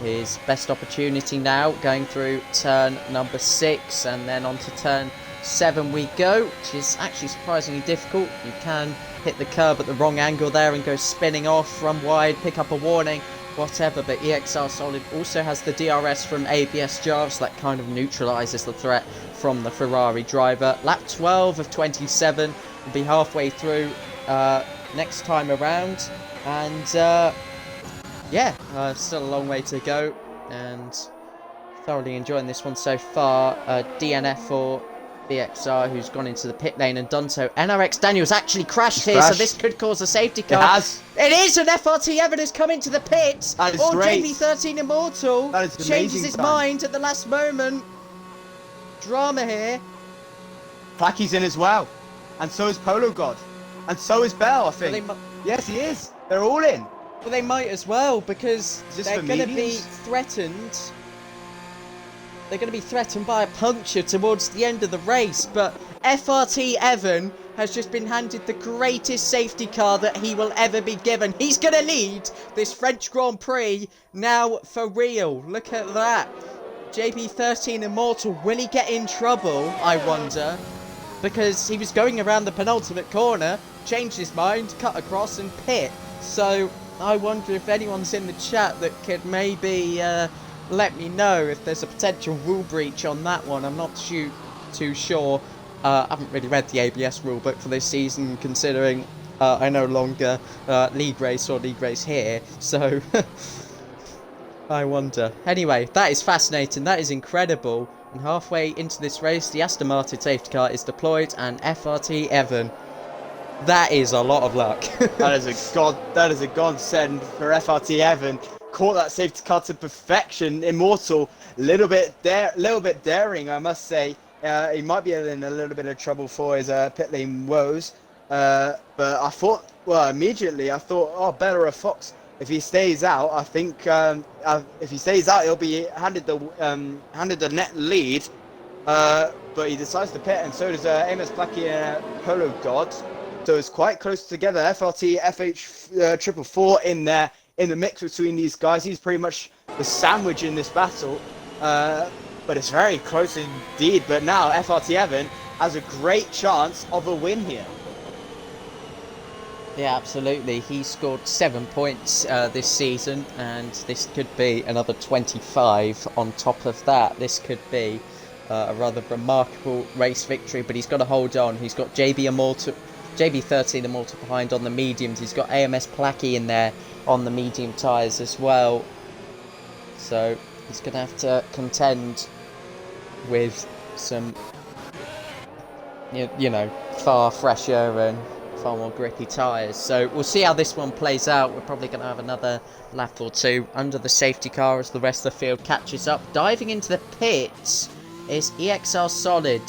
his best opportunity now, going through turn number 6 and then onto turn 7 we go, which is actually surprisingly difficult. You can hit the curb at the wrong angle there and go spinning off, run wide, pick up a warning, whatever, but EXR Solid also has the DRS from ABS Jarv, so that kind of neutralises the threat from the Ferrari driver. Lap 12 of 27, will be halfway through next time around, and still a long way to go, and thoroughly enjoying this one so far. DNF for BXR, who's gone into the pit lane and done so. NRX Daniel's actually crashed here, so this could cause a safety car. It has. It is, and FRT Evan has come into the pits. That is great. JB13 Immortal that is changes his mind at the last moment. Drama here. Placky's in as well, and so is Polo God, and so is Bell, I think. Well, yes, he is. They're all in. Well, they might as well, because they're going to be threatened. They're going to be threatened by a puncture towards the end of the race, but FRT Evan has just been handed the greatest safety car that he will ever be given. He's going to lead this French Grand Prix now for real. Look at that. JB13 Immortal, will he get in trouble, I wonder? Because he was going around the penultimate corner, changed his mind, cut across and pit. So I wonder if anyone's in the chat that could maybe let me know if there's a potential rule breach on that one. I'm not too sure. I haven't really read the ABS rulebook for this season, considering I no longer league race here, so I wonder. Anyway, that is fascinating, that is incredible, and halfway into this race, the Aston Martin safety car is deployed, and FRT Evan, that is a lot of luck. That is a godsend for FRT Evan. Caught that safety car to perfection. Immortal, little bit daring, I must say. He might be in a little bit of trouble for his pit lane woes. But I thought, immediately I thought, oh, better a Fox. If he stays out, I think if he stays out, he'll be handed the net lead. But he decides to pit, and so does Amos Blackie and Polo God. So it's quite close together. FRT, FH 444 in there. In the mix between these guys. He's pretty much the sandwich in this battle, but it's very close indeed. But now FRT Evan has a great chance of a win here. Yeah, absolutely. He scored 7 points this season, and this could be another 25 on top of that. This could be a rather remarkable race victory, but he's got to hold on. He's got JB13 Immortal behind on the mediums. He's got AMS Plackie in there on the medium tyres as well. So he's going to have to contend with some, far fresher and far more grippy tyres. So we'll see how this one plays out. We're probably going to have another lap or two under the safety car as the rest of the field catches up. Diving into the pits is EXR Solid.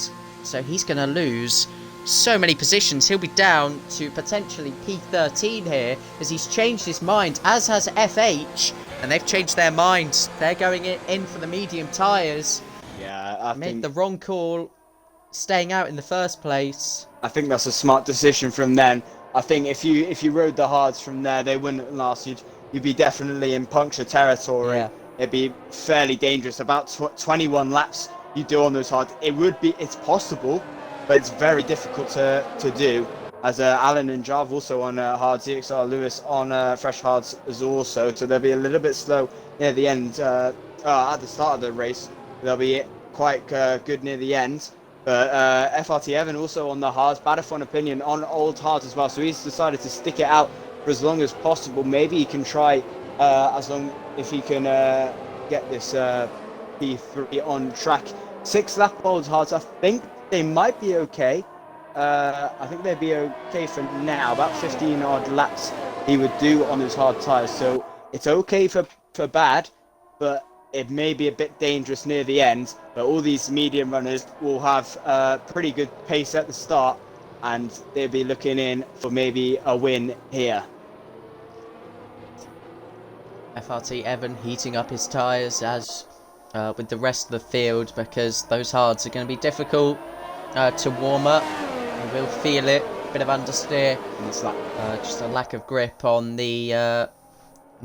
So he's going to lose so many positions. He'll be down to potentially P13 here as he's changed his mind, as has FH, And they've changed their minds. They're going in for the medium tyres. Yeah, I Made think the wrong call staying out in the first place. I think that's a smart decision from them. I think if you rode the hards from there, they wouldn't last. You'd be definitely in puncture territory. Yeah. It'd be fairly dangerous. About 21 laps you do on those hards. It's possible, but it's very difficult to do. As Alan and Jav also on hards, EXR Lewis on fresh hards as also. So they'll be a little bit slow near the end. At the start of the race, they'll be quite good near the end. But FRT Evan also on the hards, Badafon opinion on old hards as well. So he's decided to stick it out for as long as possible. Maybe he can try if he can get this P3 on track. 6 lap old hards, I think they might be okay. I think they'd be okay for now. About 15 odd laps he would do on his hard tyres. So it's okay for bad, but it may be a bit dangerous near the end, but all these medium runners will have pretty good pace at the start, and they'll be looking in for maybe a win here. FRT Evan heating up his tyres as with the rest of the field, because those hards are going to be difficult to warm up. You will feel it, bit of understeer, just a lack of grip on the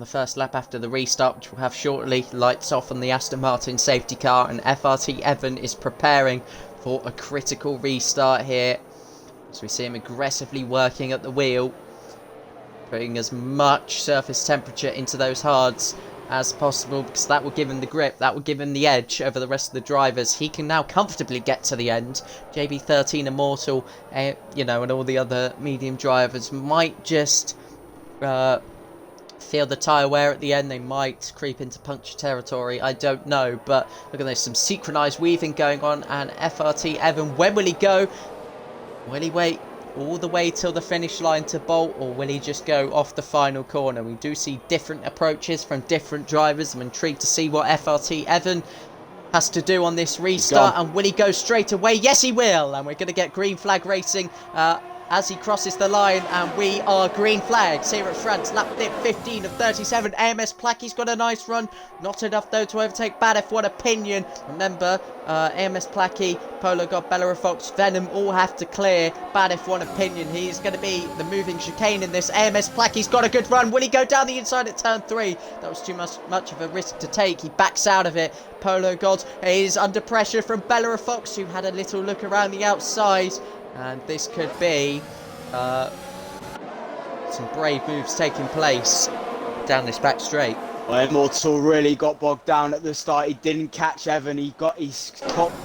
first lap after the restart, which we'll have shortly. Lights off on the Aston Martin safety car, and FRT Evan is preparing for a critical restart here. So we see him aggressively working at the wheel, putting as much surface temperature into those hards as possible, because that will give him the grip, that will give him the edge over the rest of the drivers. He can now comfortably get to the end. JB13 Immortal, and all the other medium drivers might just feel the tyre wear at the end. They might creep into puncture territory, I don't know. But look at this, some synchronised weaving going on, and FRT Evan, when will he go? Will he wait all the way till the finish line to bolt, or will he just go off the final corner? We do see different approaches from different drivers. I'm intrigued to see what FRT Evan has to do on this restart, and will he go straight away? Yes, he will, and we're going to get green flag racing as he crosses the line, and we are green flags here at France. Lap dip 15 of 37. AMS Placky's got a nice run, not enough though to overtake Bad F1 Opinion. Remember, AMS Placky, Polo God, Bella Fox, Venom all have to clear Bad F1 Opinion. He's going to be the moving chicane in this. AMS Placky's got a good run. Will he go down the inside at turn 3? That was too much of a risk to take. He backs out of it. Polo God is under pressure from Bella Fox, who had a little look around the outside. And this could be some brave moves taking place down this back straight. Well, Immortal really got bogged down at the start. He didn't catch Evan. He got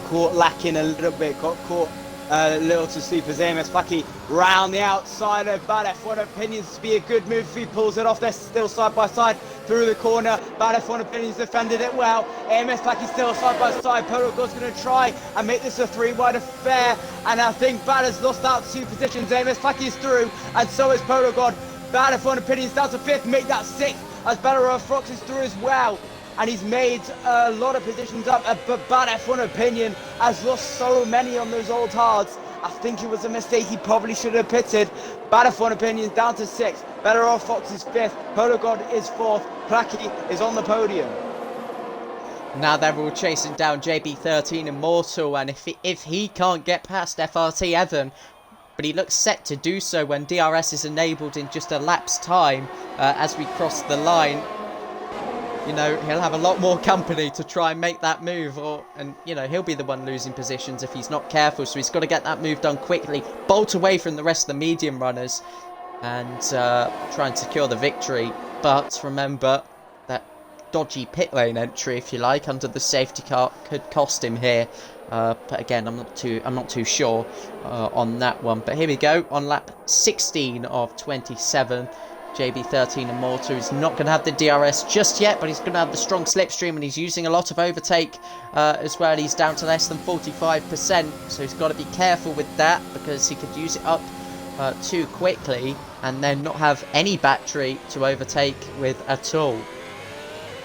caught lacking a little bit. Got caught a little to sleep as AMS Placky round the outside of Bad F1 Opinions to be a good move if he pulls it off. They're still side by side through the corner. Bad F1 Opinions defended it well. AMS Placky still side by side. Polo God's going to try and make this a 3-wide affair, and I think Bad has lost out 2 positions. AMS Placky is through, and so is Polo God. Bad F1 Opinions down to 5th, make that 6th as Bella Fox is through as well. And he's made a lot of positions up, but Bad F1 Opinion has lost so many on those old hards. I think it was a mistake. He probably should have pitted. Bad F1 Opinion down to 6th. Bella Fox is 5th. Polo God is 4th. Placky is on the podium. Now they're all chasing down JB13 Immortal, and if he can't get past FRT Evan, but he looks set to do so when DRS is enabled in just a lap's time as we cross the line. He'll have a lot more company to try and make that move, and he'll be the one losing positions if he's not careful. So he's got to get that move done quickly, bolt away from the rest of the medium runners, and try and secure the victory. But remember, that dodgy pit lane entry, if you like, under the safety car could cost him here. But again, I'm not too sure on that one. But here we go on lap 16 of 27. JB13 Immortal is not going to have the DRS just yet, but he's going to have the strong slipstream, and he's using a lot of overtake as well. He's down to less than 45%, so he's got to be careful with that, because he could use it up too quickly and then not have any battery to overtake with at all.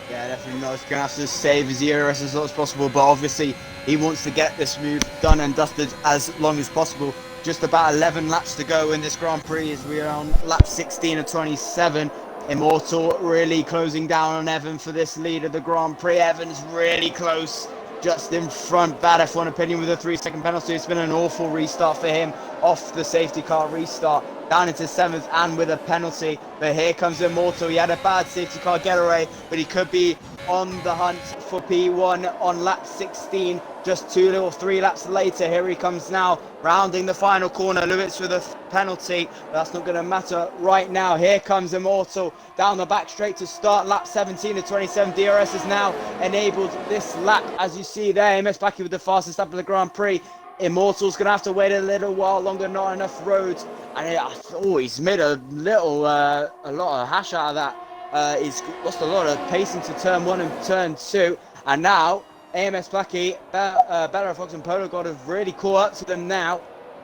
Yeah, definitely not. He's going to have to save his ERS as long as possible, but obviously he wants to get this move done and dusted as long as possible. Just about 11 laps to go in this Grand Prix as we are on lap 16 of 27. Immortal really closing down on Evan for this lead of the Grand Prix. Evan's really close, just in front. Bad F1 opinion with a 3-second penalty. It's been an awful restart for him off the safety car restart, down into 7th and with a penalty. But here comes Immortal. He had a bad safety car getaway, but he could be on the hunt for P1 on lap 16. Just 2 or 3 laps later, here he comes now, rounding the final corner. Lewis with a penalty, but that's not going to matter right now. Here comes Immortal down the back straight to start lap 17 of 27. DRS has now enabled this lap, as you see there. MS Blackie with the fastest lap of the Grand Prix. Immortal's going to have to wait a little while longer, not enough roads. And he's made a lot of hash out of that. He's lost a lot of pace into turn 1 and turn 2. And now, AMS Blackie, Bella Fox and Polo God have really caught up to them now.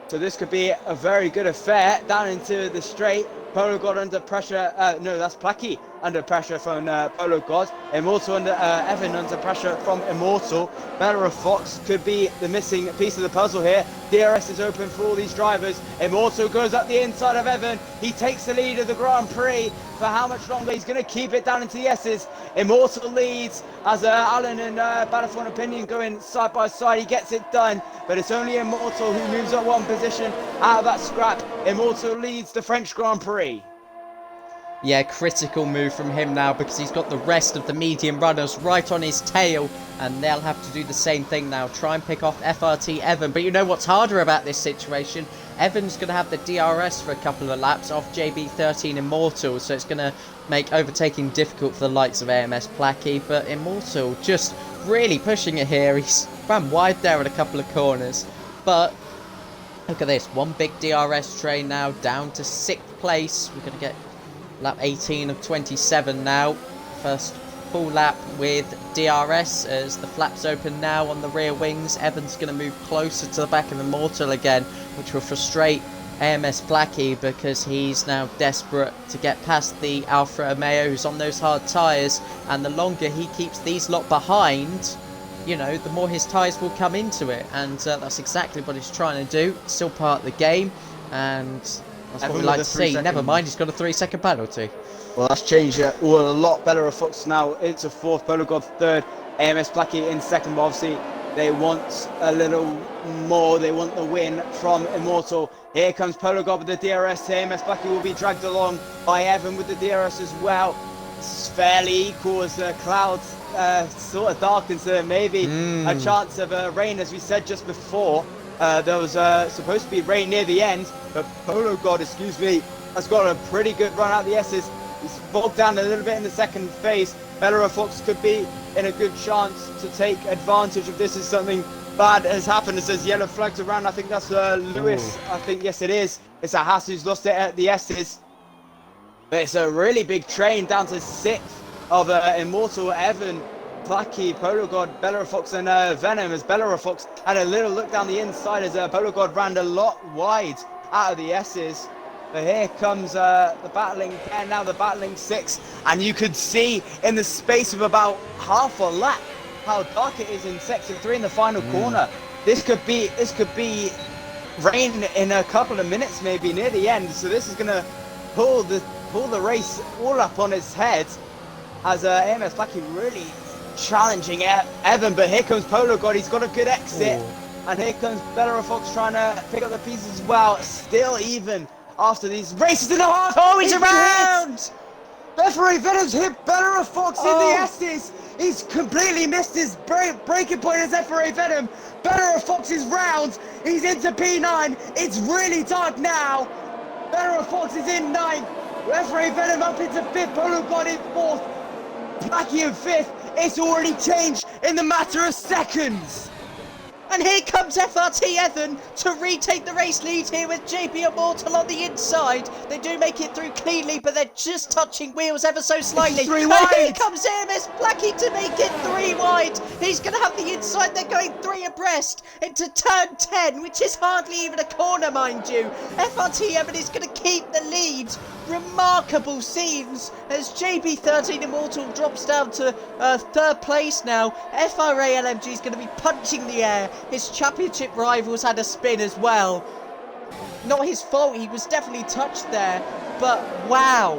So this could be a very good affair. Down into the straight. Polo God under pressure. No, that's Blackie under pressure from Polo God. Immortal under Evan under pressure from Immortal. Bella Fox could be the missing piece of the puzzle here. DRS is open for all these drivers. Immortal goes up the inside of Evan. He takes the lead of the Grand Prix. For how much longer? He's going to keep it down into the S's. Immortal leads as Alan and Battlefront Opinion going side by side. He gets it done, but it's only Immortal who moves up 1 position out of that scrap. Immortal leads the French Grand Prix. Yeah, critical move from him now, because he's got the rest of the medium runners right on his tail, and they'll have to do the same thing now, try and pick off FRT Evan. But you know what's harder about this situation? Evan's going to have the DRS for a couple of laps off JB13 Immortal, so it's going to make overtaking difficult for the likes of AMS Blackie. But Immortal just really pushing it here. He's ran wide there at a couple of corners, but look at this, 1 big DRS train now, down to 6th place. We're going to get lap 18 of 27 now. First full lap with DRS as the flaps open now on the rear wings. Evan's going to move closer to the back of Immortal again, which will frustrate AMS Blackie, because he's now desperate to get past the Alfa Romeo, who's on those hard tyres. And the longer he keeps these lot behind, you know, the more his tyres will come into it. And that's exactly what he's trying to do. It's still part of the game, and that's what we like to see. Never mind, he's got a 3-second penalty. Well, that's changed it a lot. Bella Fox now into 4th, Polo God 3rd, AMS Blackie in 2nd. But obviously, they want a little more. They want the win from Immortal. Here comes Polo God with the DRS. AMS Blackie will be dragged along by Evan with the DRS as well. It's fairly equal as the clouds sort of darken, so maybe a chance of rain, as we said just before. There was supposed to be rain near the end, but Polo God, has got a pretty good run out the S's. He's bogged down a little bit in the second phase. Bella Fox could be in a good chance to take advantage of this as something bad has happened. It says yellow flags around. I think that's Lewis. I think, yes, it is. It's a Haas who's lost it at the S's. But it's a really big train down to 6th of Immortal, Evan, Blackie, Polo God, Bella Fox and Venom, as Bella Fox had a little look down the inside as Polo God ran a lot wide out of the S's. But here comes the battling 10, now the battling 6, and you could see in the space of about half a lap how dark it is in Sector 3 in the final corner. This could be rain in a couple of minutes, maybe near the end. So this is going to pull the race all up on its head, as AMS Blackie really challenging Evan. But here comes Polo God, he's got a good exit. And here comes Bella Fox trying to pick up the pieces as well. Still even after these races and a half. Oh, he's around! Referee Venom's hit Bella Fox in the S's. He's completely missed his breaking point as Referee Venom. Bella Fox is round. He's into P9. It's really dark now. Bella Fox is in 9th. Referee Venom up into 5th. Polo God in 4th. Blackie in 5th. It's already changed in the matter of seconds. And here comes FRT Evan to retake the race lead here with JB Immortal on the inside. They do make it through cleanly, but they're just touching wheels ever so slightly. It's 3 and wide. here comes AMS Blackie to make it 3 wide. He's going to have the inside. They're going 3 abreast into turn 10, which is hardly even a corner, mind you. FRT Evan is going to keep the lead. Remarkable scenes as JB13 Immortal drops down to 3rd place now. FRA LMG is going to be punching the air. His championship rivals had a spin as well. Not his fault, he was definitely touched there. But wow,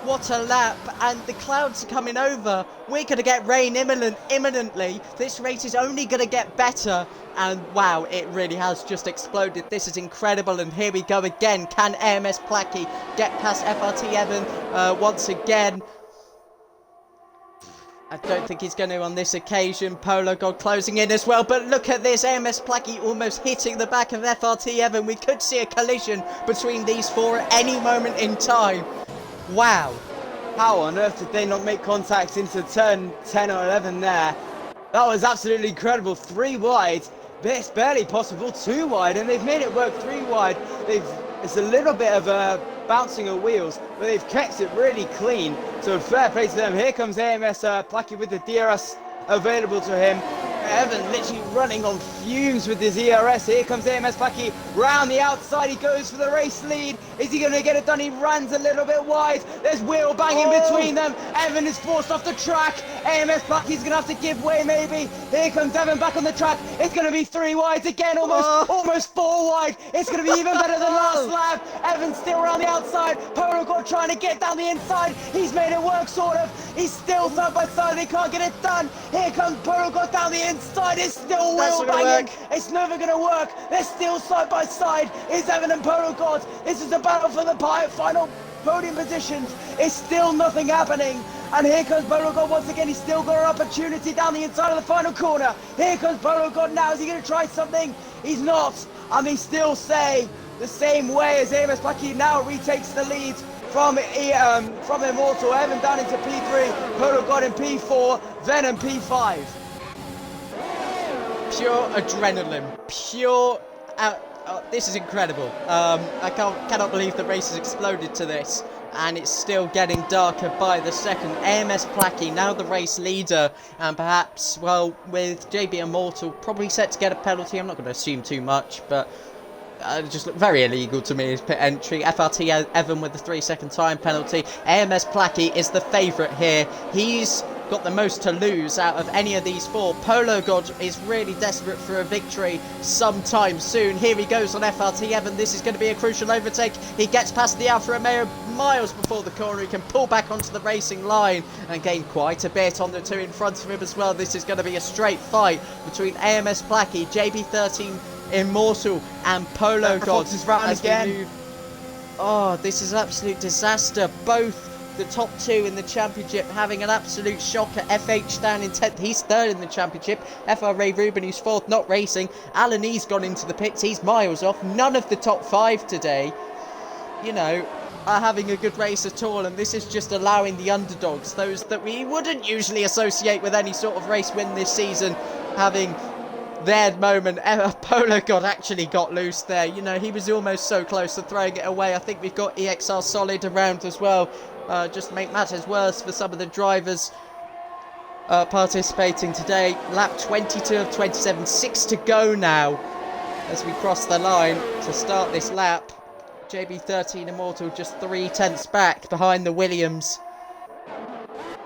What a lap, and the clouds are coming over. We're going to get rain imminently. This race is only going to get better. And wow, it really has just exploded. This is incredible, and here we go again. Can AMS Placky get past FRT Evan once again? I don't think he's going to on this occasion. Polo God closing in as well. But look at this. AMS Placky almost hitting the back of FRT Evan. We could see a collision between these four at any moment in time. Wow. How on earth did they not make contact into turn 10 or 11 there? That was absolutely incredible. 3 wide. It's barely possible 2 wide, and they've made it work 3 wide. It's a little bit of a bouncing of wheels, but they've kept it really clean. So fair play to them. Here comes AMS Placky with the DRS available to him. Evan literally running on fumes with his ERS. Here comes AMS Placky round the outside. He goes for the race lead. Is he going to get it done? He runs a little bit wide. There's wheel banging between them. Evan is forced off the track. AMS Placky's going to have to give way maybe. Here comes Evan back on the track. It's going to be 3 wides again, almost 4 wide. It's going to be even better than last lap. Evan's still around the outside. Polo God trying to get down the inside. He's made it work sort of. He's still side by side. They can't get it done. Here comes Polo God down the inside. It's still wheel banging. It's never going to work. They're still side by side. It's Evan and Polo God. This is the battle for the final podium positions. It's still nothing happening. And here comes Polo God once again. He's still got an opportunity down the inside of the final corner. Here comes Polo God now. Is he going to try something? He's not. And they still say the same way as AMS Placky now retakes the lead from Immortal. Evan down into P3. Polo God in P4. Venom P5. Pure adrenaline, pure. This is incredible. I cannot believe the race has exploded to this, and it's still getting darker by the second. AMS Placky now the race leader, and perhaps, well, with JB Immortal probably set to get a penalty. I'm not going to assume too much, but it just looked very illegal to me, his pit entry. FRT Evan with the 3-second time penalty. AMS Placky is the favourite here. He's got the most to lose out of any of these 4. Polo God is really desperate for a victory sometime soon. Here he goes on FRT Evan. This is going to be a crucial overtake. He gets past the Alfa Romeo miles before the corner. He can pull back onto the racing line and gain quite a bit on the 2 in front of him as well. This is going to be a straight fight between AMS Placky, JB13 Immortal and Polo God. Fox is round again. Oh, this is an absolute disaster. Both the top 2 in the championship having an absolute shocker. FH down in 10th. He's 3rd in the championship. FR Ray Rubin, who's 4th, not racing. Alan E's gone into the pits. He's miles off. None of the top 5 today, you know, are having a good race at all. And this is just allowing the underdogs, those that we wouldn't usually associate with any sort of race win this season, having their moment. Polo God actually got loose there. You know, he was almost so close to throwing it away. I think we've got EXR Solid around as well. Just to make matters worse for some of the drivers participating today. Lap 22 of 27, 6 to go now as we cross the line to start this lap. JB13 Immortal just 3/10 back behind the Williams.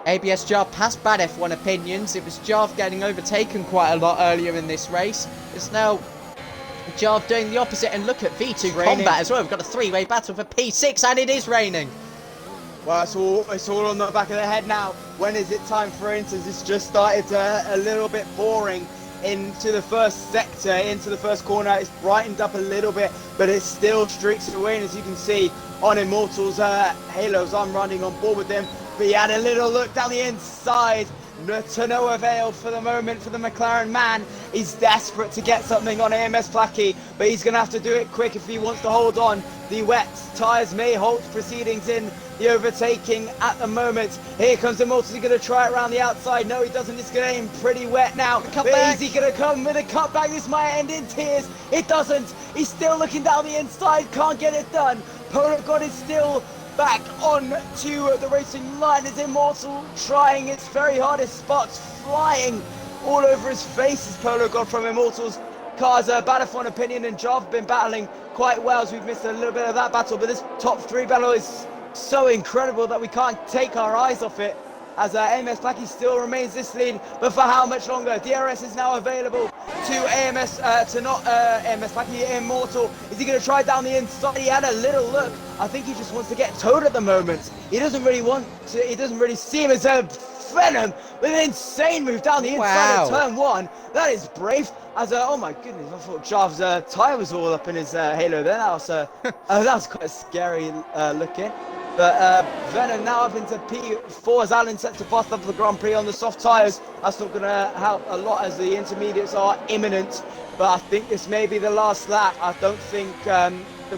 ABS Jarv passed bad F1 opinions. It was Jarv getting overtaken quite a lot earlier in this race. It's now Jarv doing the opposite, and look at V2 Combat as well. We've got a 3-way battle for P6, and it is raining. Well, it's all on the back of the head now. When is it time for instance? It's just started a little bit boring into the first sector, into the first corner. It's brightened up a little bit, but it still streaks away. And as you can see on Immortal's halos, I'm running on board with them. But he had a little look down the inside. To no avail for the moment for the McLaren man. He's desperate to get something on AMS Placky, but he's going to have to do it quick if he wants to hold on. The wet tyres may halt proceedings in the overtaking at the moment. Here comes Immortal. He's going to try it around the outside. No, he doesn't. It's going to aim pretty wet now. But is he going to come with a cutback? This might end in tears. It doesn't. He's still looking down the inside. Can't get it done. Polo God is still back on to the racing line as Immortal trying its very hardest, spots flying all over his face as Polo God from Immortal's cars. Battlefront Opinion and Jarv have been battling quite well as we've missed a little bit of that battle, but this top 3 battle is so incredible that we can't take our eyes off it as AMS Placky still remains this lead, but for how much longer? DRS is now available to AMS, to not AMS Blackie, Immortal. Is he going to try down the inside? He had a little look. I think he just wants to get towed at the moment. He doesn't really want to, he doesn't really see him as a Venom with an insane move down the inside of turn 1. That is brave. As oh my goodness, I thought Jarv's tyre was all up in his halo there. That was quite scary looking. But Venom now up into P4 as Alan sets to bust up the Grand Prix on the soft tyres. That's not going to help a lot as the intermediates are imminent. But I think this may be the last lap. I don't think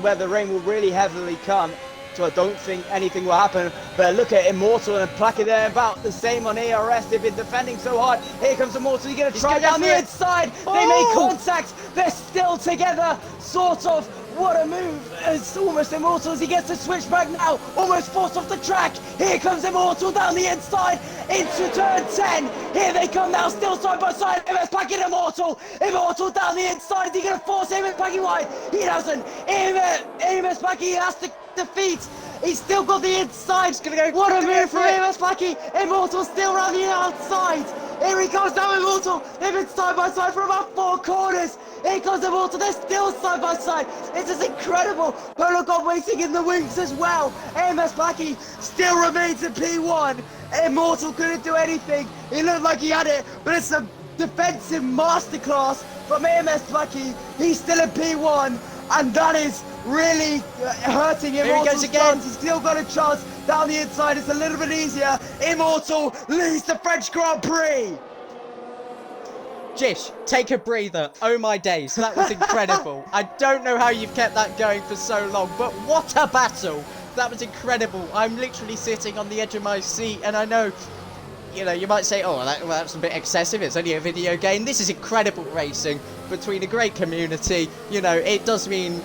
where the rain will really heavily come. So I don't think anything will happen. But look at Immortal and Placa there, about the same on ARS. They've been defending so hard. Here comes Immortal. He's going to try down the inside. They make contact. They're still together, sort of. What a move. It's almost Immortal as he gets the switch back now. Almost forced off the track. Here comes Immortal down the inside into turn 10. Here they come now, still side by side. MS Placa and Immortal. Immortal down the inside. Is he going to force MS Placa wide? He doesn't. MS Placa has to defeat. He's still got the inside. What a move from MS Placa. Immortal still around the outside. Here he comes now, Immortal. They've been side by side for about 4 corners. Here comes Immortal. They're still side by side. This is incredible. Polo God waiting in the wings as well. MS Placa still remains in P1. Immortal couldn't do anything. He looked like he had it, but it's a defensive masterclass from MS Placa. He's still in P1, and that is really hurting Immortal's chance. He's still got a chance down the inside. It's a little bit easier. Immortal leads the French Grand Prix. Jish, take a breather. Oh my days, that was incredible. I don't know how you've kept that going for so long, but what a battle. That was incredible. I'm literally sitting on the edge of my seat, and I know, you know, you might say, oh, that's a bit excessive. It's only a video game. This is incredible racing between a great community. You know, it does mean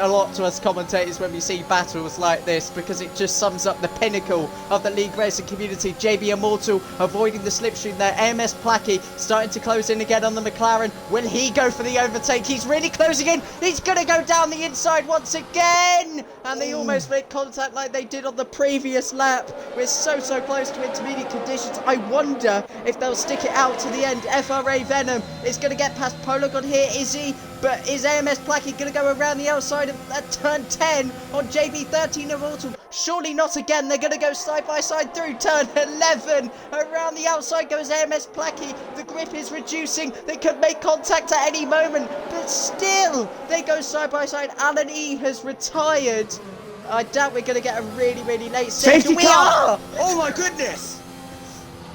a lot to us commentators when we see battles like this, because it just sums up the pinnacle of the league racing community. JB Immortal avoiding the slipstream there. AMS Placa starting to close in again on the McLaren. Will he go for the overtake? He's really closing in. He's going to go down the inside once again. And they almost make contact like they did on the previous lap. We're so close to intermediate conditions. I wonder if they'll stick it out to the end. FRA Venom is going to get past Polo God here, is he? But is AMS Placa going to go around the outside of turn 10 on JB13 Immortal? Surely not again. They're going to go side by side through turn 11. Around the outside goes AMS Placa. The grip is reducing. They could make contact at any moment. But still, they go side by side. Alan E has retired. I doubt we're going to get a really late safety car. Oh my goodness.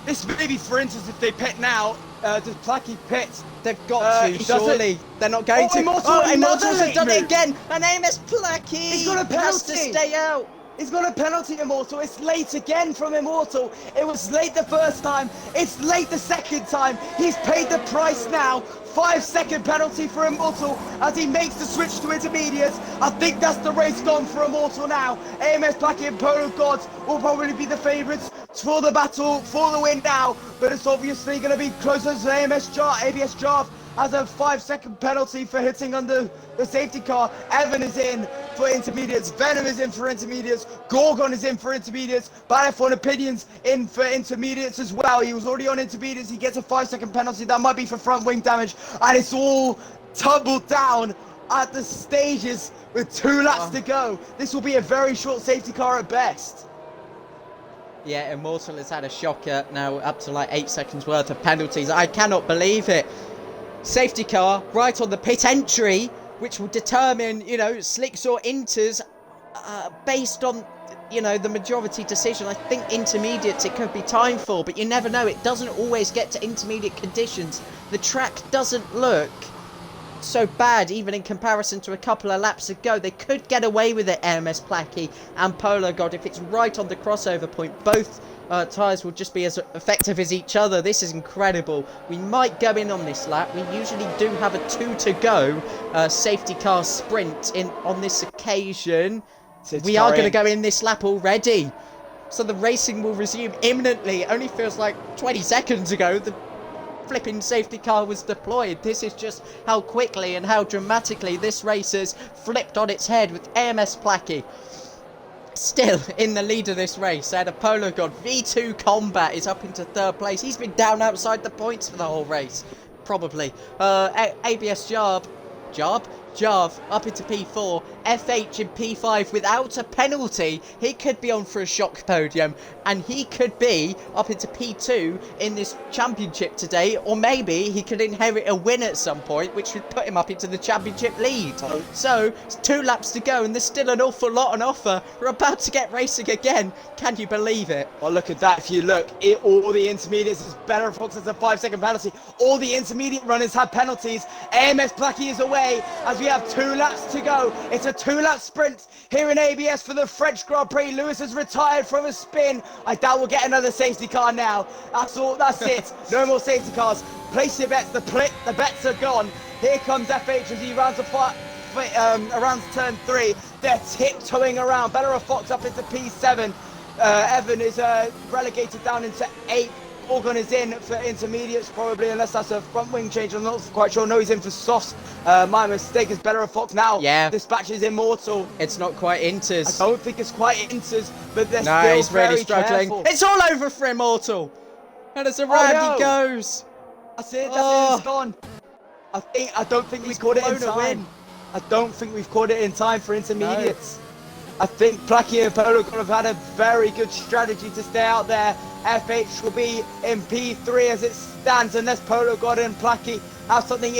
This may be, for instance, if they pit now, does Placa pit? They've got to, surely. They're not going to. Immortals have done it again. And AMS Placa has to stay out. He's got a penalty, Immortal. It's late again from Immortal. It was late the first time. It's late the second time. He's paid the price now. 5-second penalty for Immortal as he makes the switch to intermediates. I think that's the race gone for Immortal now. AMS Placa and Polo Gods will probably be the favourites for the battle, for the win now. But it's obviously going to be closer to ABS Jarv has a 5-second penalty for hitting under the safety car. Evan is in for intermediates. Venom is in for intermediates. Gorgon is in for intermediates. Battlefield Opinions in for intermediates as well. He was already on intermediates. He gets a 5-second penalty. That might be for front wing damage. And it's all tumbled down at the stages with 2 laps to go. This will be a very short safety car at best. Yeah, Immortal has had a shocker now, up to like 8 seconds worth of penalties. I cannot believe it. Safety car right on the pit entry, which will determine, you know, slicks or inters based on, you know, the majority decision. I think intermediates it could be time for, but you never know. It doesn't always get to intermediate conditions. The track doesn't look so bad, even in comparison to a couple of laps ago. They could get away with it, AMS Placa and Polo God, if it's right on the crossover point. Both tyres will just be as effective as each other. This is incredible. We might go in on this lap. We usually do have a 2 to go safety car sprint in on this occasion. We are going to go in this lap already, so the racing will resume imminently. It only feels like 20 seconds ago the flipping safety car was deployed. This is just how quickly and how dramatically this race has flipped on its head, with AMS Placa still in the lead of this race. Out of Polo God, V2 Combat is up into 3rd place. He's been down outside the points for the whole race. probably. ABS Jarv up into P4, FH in P5 without a penalty. He could be on for a shock podium, and he could be up into P2 in this championship today, or maybe he could inherit a win at some point, which would put him up into the championship lead. So, 2 laps to go, and there's still an awful lot on offer. We're about to get racing again. Can you believe it? Well, look at that. If you look, all the intermediates is better. Fox has a 5-second penalty. All the intermediate runners have penalties. AMS Blackie is away as we have 2 laps to go. It's a 2-lap sprint here in ABS for the French Grand Prix. Lewis has retired from a spin. I doubt we'll get another safety car now. That's all. That's it. No more safety cars. Place your bets. The bets are gone. Here comes FH as he rounds around turn 3. They're tiptoeing around. Better of Fox up into P7. Evan is relegated down into 8. Orgon is in for intermediates probably, unless that's a front wing change. I'm not quite sure. No, he's in for softs. My mistake is better of Fox now. Yeah. Dispatches Immortal. It's not quite Inters. I don't think it's quite Inters, but they're no, still he's really struggling. Careful. It's all over for Immortal. And as around he goes. That's it. It's gone. I don't think we caught it in time. I don't think we've caught it in time for intermediates. No. I think Blackie and Polo God have had a very good strategy to stay out there. FH will be in P3 as it stands, unless Polo God and Blackie have something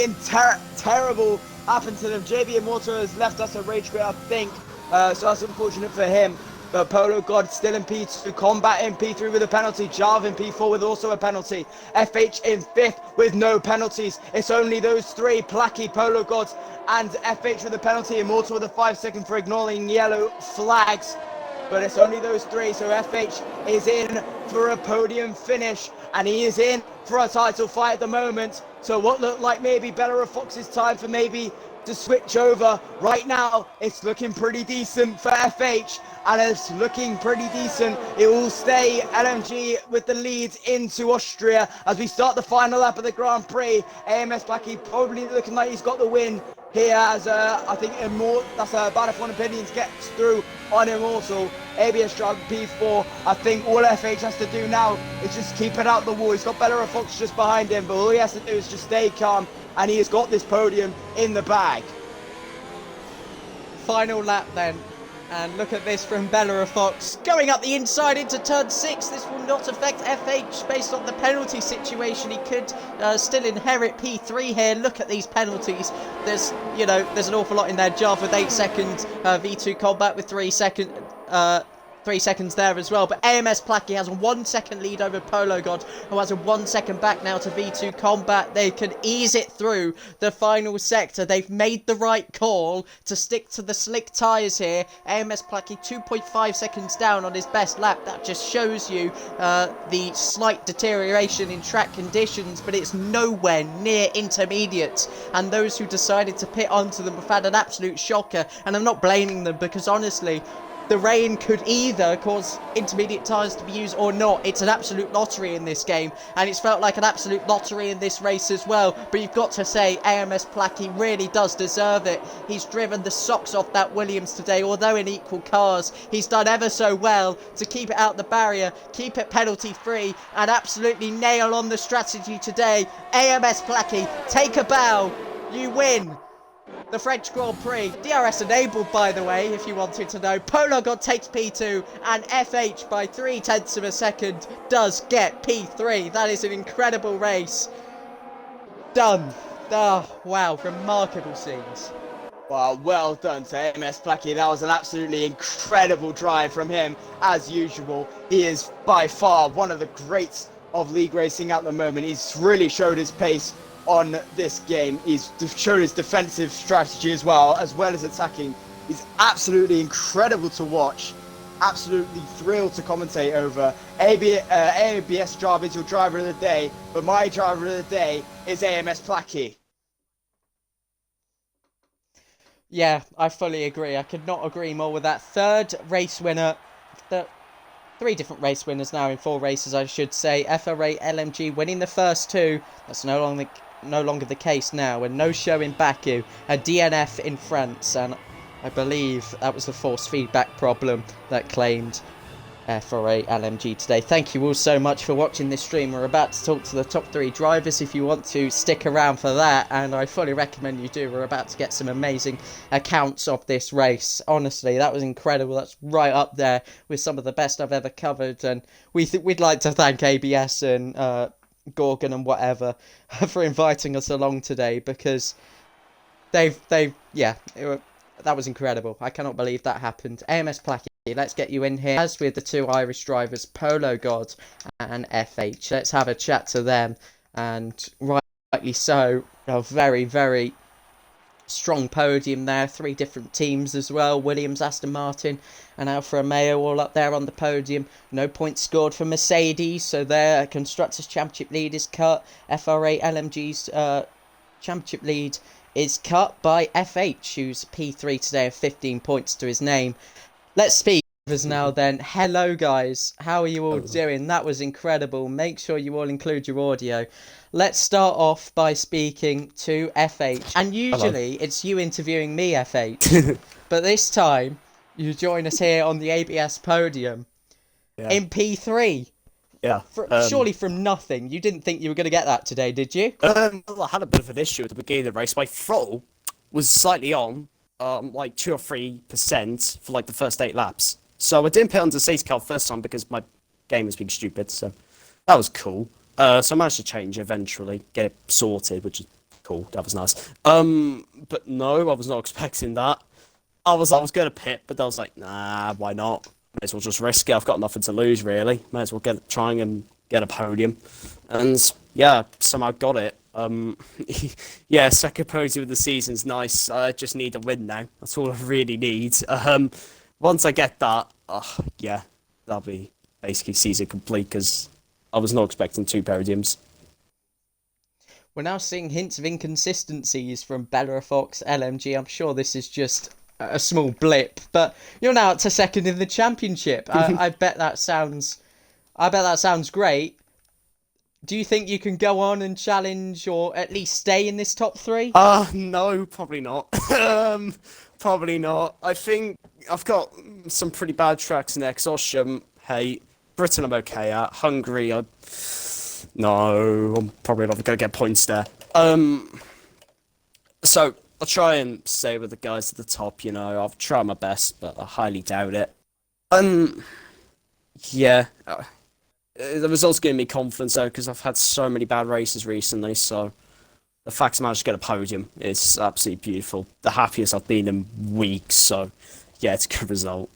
terrible happen to them. JB Immortal has left us a rage quit, I think, so that's unfortunate for him. But Polo God still in P2, Combat in P3 with a penalty, Jarv in P4 with also a penalty, FH in 5th with no penalties. It's only those 3, Blackie, Polo God and FH with a penalty, Immortal with a 5-second for ignoring yellow flags. But it's only those 3, so FH is in for a podium finish, and he is in for a title fight at the moment. So what looked like maybe Bella Fox's time for maybe to switch over, right now it's looking pretty decent for FH, and it's looking pretty decent. It will stay LMG with the lead into Austria as we start the final lap of the Grand Prix. AMS Blackie probably looking like he's got the win here, as I think that's a bad if one opinions gets through on Immortal. ABS driver P4. I think all FH has to do now is just keep it out the wall. He's got Bella Fox just behind him, but all he has to do is just stay calm, and he has got this podium in the bag. Final lap then, and look at this from Bella Fox going up the inside into turn 6. This will not affect FH based on the penalty situation. He could still inherit P3 here. Look at these penalties. There's an awful lot in there. Jarv with 8 seconds, V2 Combat with 3 seconds. 3 seconds there as well, but AMS Blackie has a 1 second lead over Polo God, who has a 1 second back now to V2 Combat. They can ease it through the final sector. They've made the right call to stick to the slick tyres here. AMS Blackie 2.5 seconds down on his best lap. That just shows you the slight deterioration in track conditions, but it's nowhere near intermediates, and those who decided to pit onto them have had an absolute shocker, and I'm not blaming them, because honestly, the rain could either cause intermediate tyres to be used or not. It's an absolute lottery in this game, and it's felt like an absolute lottery in this race as well. But you've got to say, AMS Blackie really does deserve it. He's driven the socks off that Williams today, although in equal cars. He's done ever so well to keep it out the barrier, keep it penalty free, and absolutely nail on the strategy today. AMS Blackie, take a bow. You win the French Grand Prix. DRS enabled, by the way, if you wanted to know. Polo God takes P2, and FH by 0.3 of a second does get P3. That is an incredible race. Done. Oh, wow, remarkable scenes. Wow, well done to AMS Blackie. That was an absolutely incredible drive from him, as usual. He is by far one of the greats of league racing at the moment. He's really showed his pace on this game. He's shown his defensive strategy as well as attacking. He's absolutely incredible to watch. Absolutely thrilled to commentate over. ABS driver is your driver of the day, but my driver of the day is AMS Blackie. Yeah, I fully agree. I could not agree more with that. Third race winner. 3 different race winners now in 4 races, I should say. FRA LMG winning the first 2. That's no longer the case now, and no show in Baku, a DNF in France, and I believe that was the force feedback problem that claimed FR8 LMG today. Thank you all so much for watching this stream. We're about to talk to the top 3 drivers if you want to stick around for that, and I fully recommend you do. We're about to get some amazing accounts of this race. Honestly, that was incredible. That's right up there with some of the best I've ever covered, and we'd like to thank ABS and Gorgon and whatever for inviting us along today, because that was incredible. I cannot believe that happened. AMS Placky, let's get you in here. As with the 2 Irish drivers, Polo God and FH, let's have a chat to them. And rightly so, a very, very strong podium there. 3 different teams as well. Williams, Aston Martin and Alfa Romeo all up there on the podium. No points scored for Mercedes, so their Constructors' Championship lead is cut. FR8 LMG's Championship lead is cut by FH, who's P3 today, of 15 points to his name. Let's speak now then. Hello guys, how are you all doing? That was incredible. Make sure you all include your audio. Let's start off by speaking to FH. And usually it's you interviewing me, FH. But this time you join us here on the ABS podium in P3. Yeah. Surely from nothing. You didn't think you were going to get that today, did you? Well, I had a bit of an issue at the beginning of the race. My throttle was slightly on, like 2 or 3% for like the first 8 laps. So I didn't put under safety car first time because my game was being stupid. So that was cool. So I managed to change eventually, get it sorted, which is cool. That was nice. But no, I was not expecting that. I was going to pit, but I was like, nah, why not? May as well just risk it. I've got nothing to lose, really. May as well trying and get a podium. And yeah, somehow got it. Yeah, second podium of the season's nice. I just need a win now. That's all I really need. Once I get that, yeah, that'll be basically season complete, because I was not expecting 2 podiums. We're now seeing hints of inconsistencies from Bella Fox LMG. I'm sure this is just a small blip, but you're now up to 2nd in the championship. I bet that sounds great. Do you think you can go on and challenge, or at least stay in this top 3? No, probably not. Probably not. I think I've got some pretty bad tracks next. Osham, hey, Britain I'm okay at. Hungary, no, I'm probably not going to get points there. So I'll try and stay with the guys at the top, you know. I'll try my best, but I highly doubt it. Yeah. The result's giving me confidence, though, because I've had so many bad races recently, so the fact I managed to get a podium is absolutely beautiful. The happiest I've been in weeks, so yeah, it's a good result.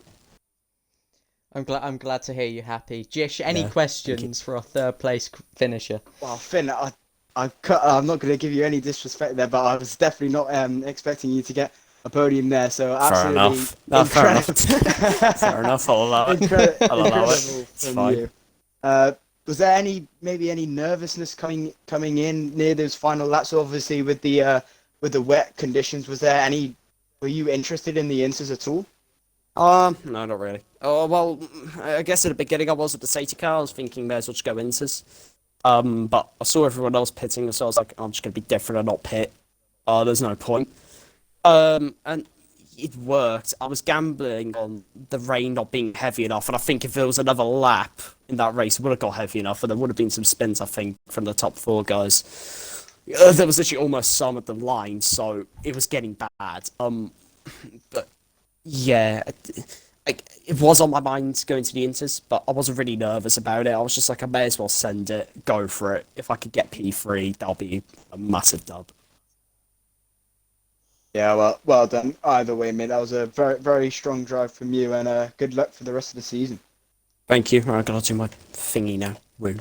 I'm glad to hear you're happy. Jish, any questions for our 3rd place finisher? Well, Finn, I'm not going to give you any disrespect there, but I was definitely not expecting you to get a podium there. So absolutely fair enough. Fair enough. I'll allow it. I'll allow it. It's fine. You. Was there maybe any nervousness coming in near those final laps? Obviously, with the wet conditions, were you interested in the inters at all? No, not really. Oh, well, I guess at the beginning I was at the safety car. I was thinking may as well just go inters. But I saw everyone else pitting, so I was like, I'm just going to be different and not pit. There's no point. And it worked. I was gambling on the rain not being heavy enough, and I think if there was another lap in that race, it would have got heavy enough, and there would have been some spins, I think, from the top 4 guys. There was literally almost some at the line, so it was getting bad. But yeah, it was on my mind going to the inters, but I wasn't really nervous about it. I was just like, I may as well send it, go for it. If I could get P3, that'll be a massive dub. Yeah, well done. Either way, mate, that was a very, very strong drive from you, and good luck for the rest of the season. Thank you. Right, I gotta do my thingy now. Woo.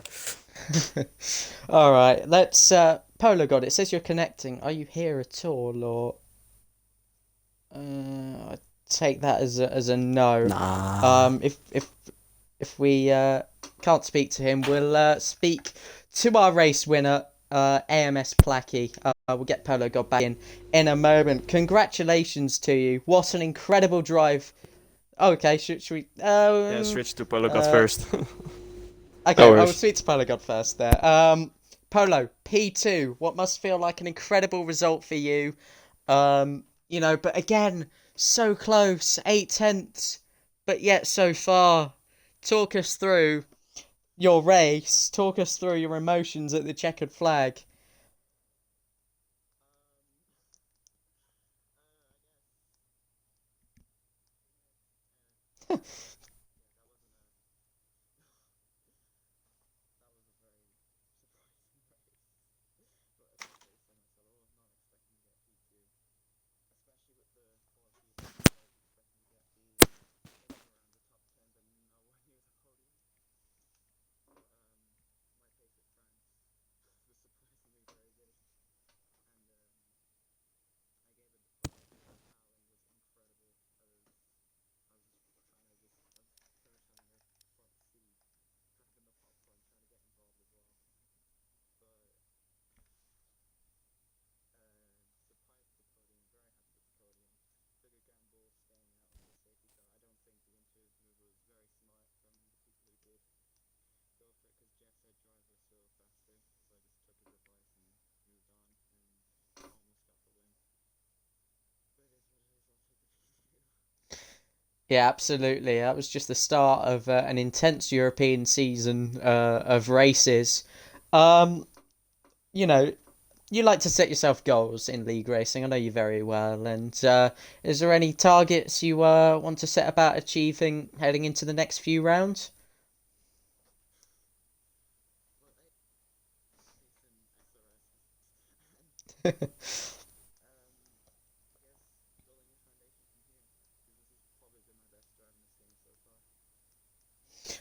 All right, let's. Polo God, it says you're connecting. Are you here at all, or? I take that as a no. Nah. If we can't speak to him, we'll speak to our race winner, AMS Placky. We'll get Polo God back in a moment. Congratulations to you. What an incredible drive. Okay, should we... yeah, switch to Polo God first. Okay, I will speak to Polo God first there. Polo, P2. What must feel like an incredible result for you. You know, but again, so close. 8 tenths. But yet so far talk us through your race. Talk us through your emotions at the checkered flag. Yeah, absolutely. That was just the start of an intense European season of races. Um, you know, you like to set yourself goals in league racing. I know you very well. And is there any targets you want to set about achieving heading into the next few rounds?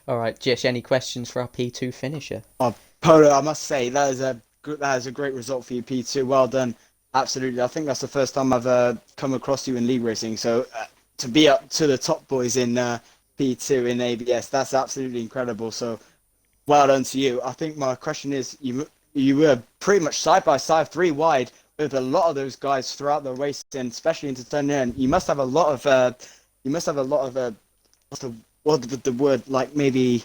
All right, Jish, any questions for our P2 finisher? Oh, Polo, I must say that is a great result for you, P2. Well done. Absolutely. I think that's the first time I've come across you in league racing. So to be up to the top boys in P2 in ABS, that's absolutely incredible. So well done to you. I think my question is, you were pretty much side by side, three wide with a lot of those guys throughout the race, and especially into turn in. You must have a lot of what's the word, like maybe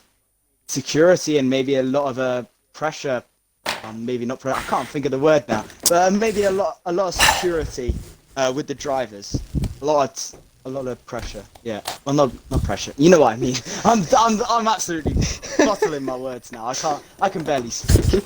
security and maybe a lot of pressure. Maybe not. I can't think of the word now, but maybe a lot of security with the drivers. A lot of pressure. Yeah, well, not pressure. You know what I mean. I'm absolutely bottling my words now. I can barely speak.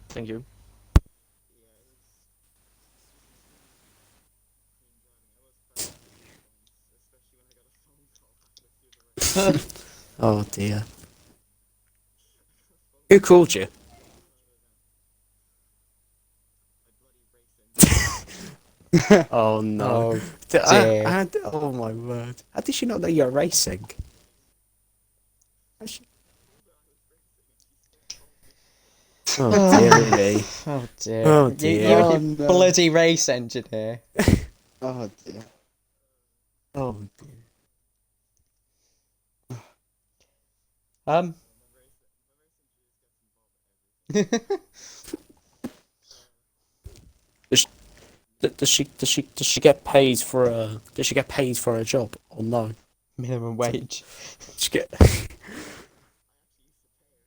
Thank you. Oh dear. Who called you? Oh no. Oh dear. Oh my word. How did she not know you're racing? Oh dear me. Oh dear. Oh You dear. Oh, you no. bloody race engineer. Oh dear. Oh dear. Um. Does she get paid for a job or no? Minimum wage. Does she get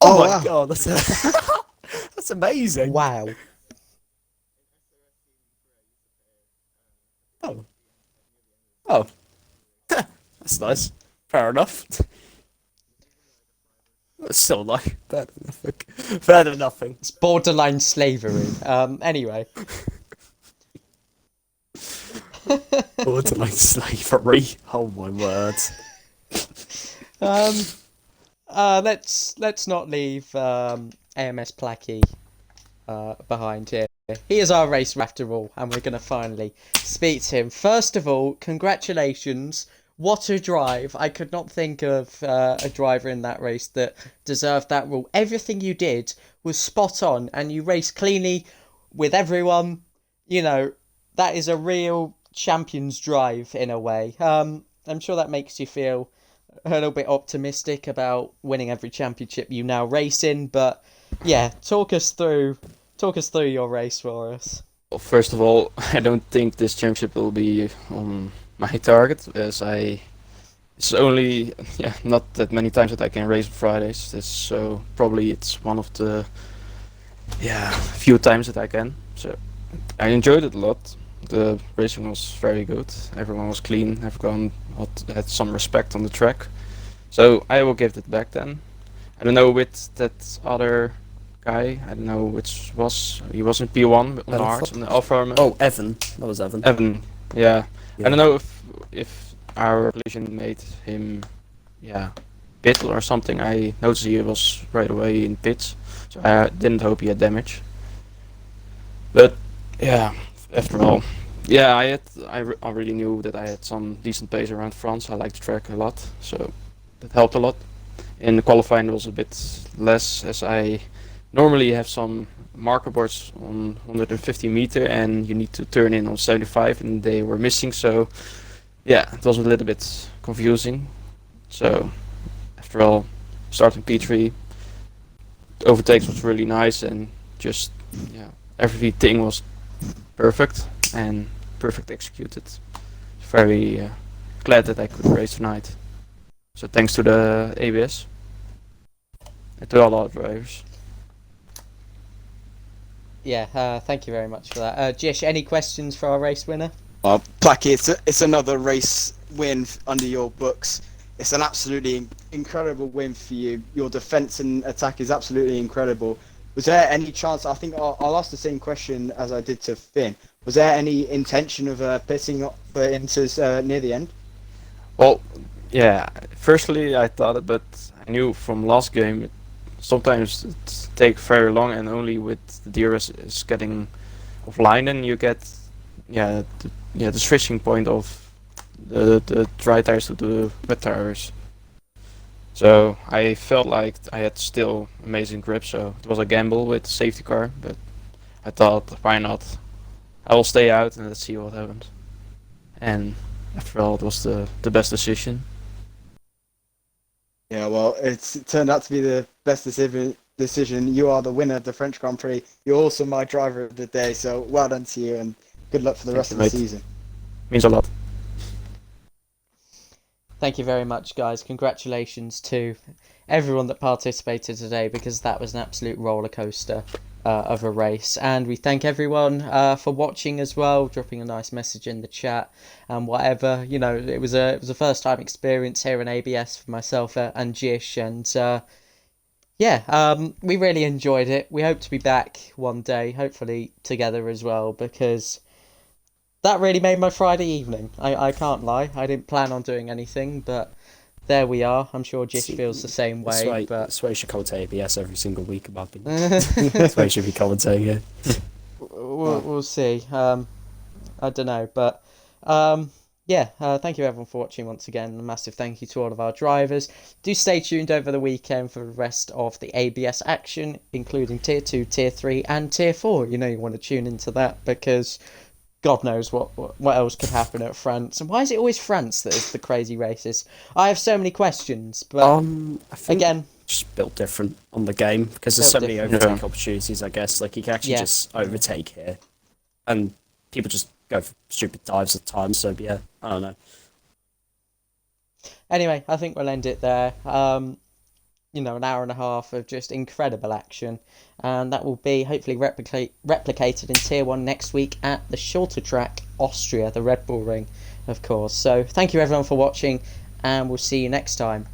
Oh, my wow. god, that's amazing. Wow. Oh. Oh. That's nice. Fair enough. Still like better than nothing. Better than nothing. It's borderline slavery. Anyway. Borderline slavery. Oh my word. Um. Let's not leave AMS Placky behind here. He is our racer after all, and we're gonna finally speak to him. First of all, congratulations. What a drive. I could not think of a driver in that race that deserved that rule. Everything you did was spot on, and you raced cleanly with everyone. You know, that is a real champion's drive in a way. I'm sure that makes you feel a little bit optimistic about winning every championship you now race in. But yeah, talk us through your race for us. Well, first of all, I don't think this championship will be on my target, as it's only not that many times that I can race on Fridays. So probably it's one of the few times that I can. So I enjoyed it a lot. The racing was very good. Everyone was clean. Everyone had some respect on the track. So I will give it back then. I don't know with that other guy. I don't know which was. He was in P1 on the hard, on the Alfa. Oh, Evan. That was Evan. Evan. Yeah. Yeah. I don't know if our collision made him pit or something. I noticed he was right away in pits, so I didn't hope he had damage. But yeah, after all, I already knew that I had some decent pace around France. I liked the track a lot, so that helped a lot. In the qualifying it was a bit less, as I normally have some marker boards on 150 meter and you need to turn in on 75, and they were missing, so yeah, it was a little bit confusing. So after all, starting P3, overtakes was really nice, and just everything was perfect and perfect executed. Very glad that I could race tonight. So thanks to the ABS and to all our drivers. Yeah, thank you very much for that. Jish, any questions for our race winner? Well, Placky, it's another race win under your books. It's an absolutely incredible win for you. Your defense and attack is absolutely incredible. Was there any chance? I think I'll ask the same question as I did to Finn. Was there any intention of pitting for Inters near the end? Well, yeah. Firstly, I thought it, but I knew from last game sometimes it takes very long, and only with the DRS is getting offline, and you get the switching point of the dry tires to the wet tires. So I felt like I had still amazing grip, so it was a gamble with the safety car, but I thought, why not? I will stay out and let's see what happens. And after all, it was the best decision. Yeah, well, it turned out to be the best decision. You are the winner of the French Grand Prix. You're also my driver of the day, so well done to you, and good luck for the rest of the season. Means a lot. Thank you very much, guys. Congratulations to everyone that participated today, because that was an absolute roller coaster of a race. And we thank everyone for watching as well, dropping a nice message in the chat and whatever. You know, it was a first time experience here in ABS for myself and Jish, and we really enjoyed it. We hope to be back one day, hopefully together as well, because that really made my Friday evening. I can't lie. I didn't plan on doing anything, but there we are. I'm sure Jish feels the same way. That's why you should commentate ABS every single week about it. That's why you should be commentating it. We'll see. I don't know, but thank you everyone for watching once again. A massive thank you to all of our drivers. Do stay tuned over the weekend for the rest of the ABS action, including Tier 2, Tier 3 and Tier 4. You know you want to tune into that, because God knows what else could happen at France. And why is it always France that is the crazy races? I have so many questions, but I think again, just built different on the game, because there's so many overtake opportunities. I guess like you can actually just overtake here, and people just go for stupid dives at times. So yeah, I don't know. Anyway, I think we'll end it there. An hour and a half of just incredible action, and that will be hopefully replicated in Tier 1 next week at the shorter track, Austria, the Red Bull Ring, of course. So thank you everyone for watching, and we'll see you next time.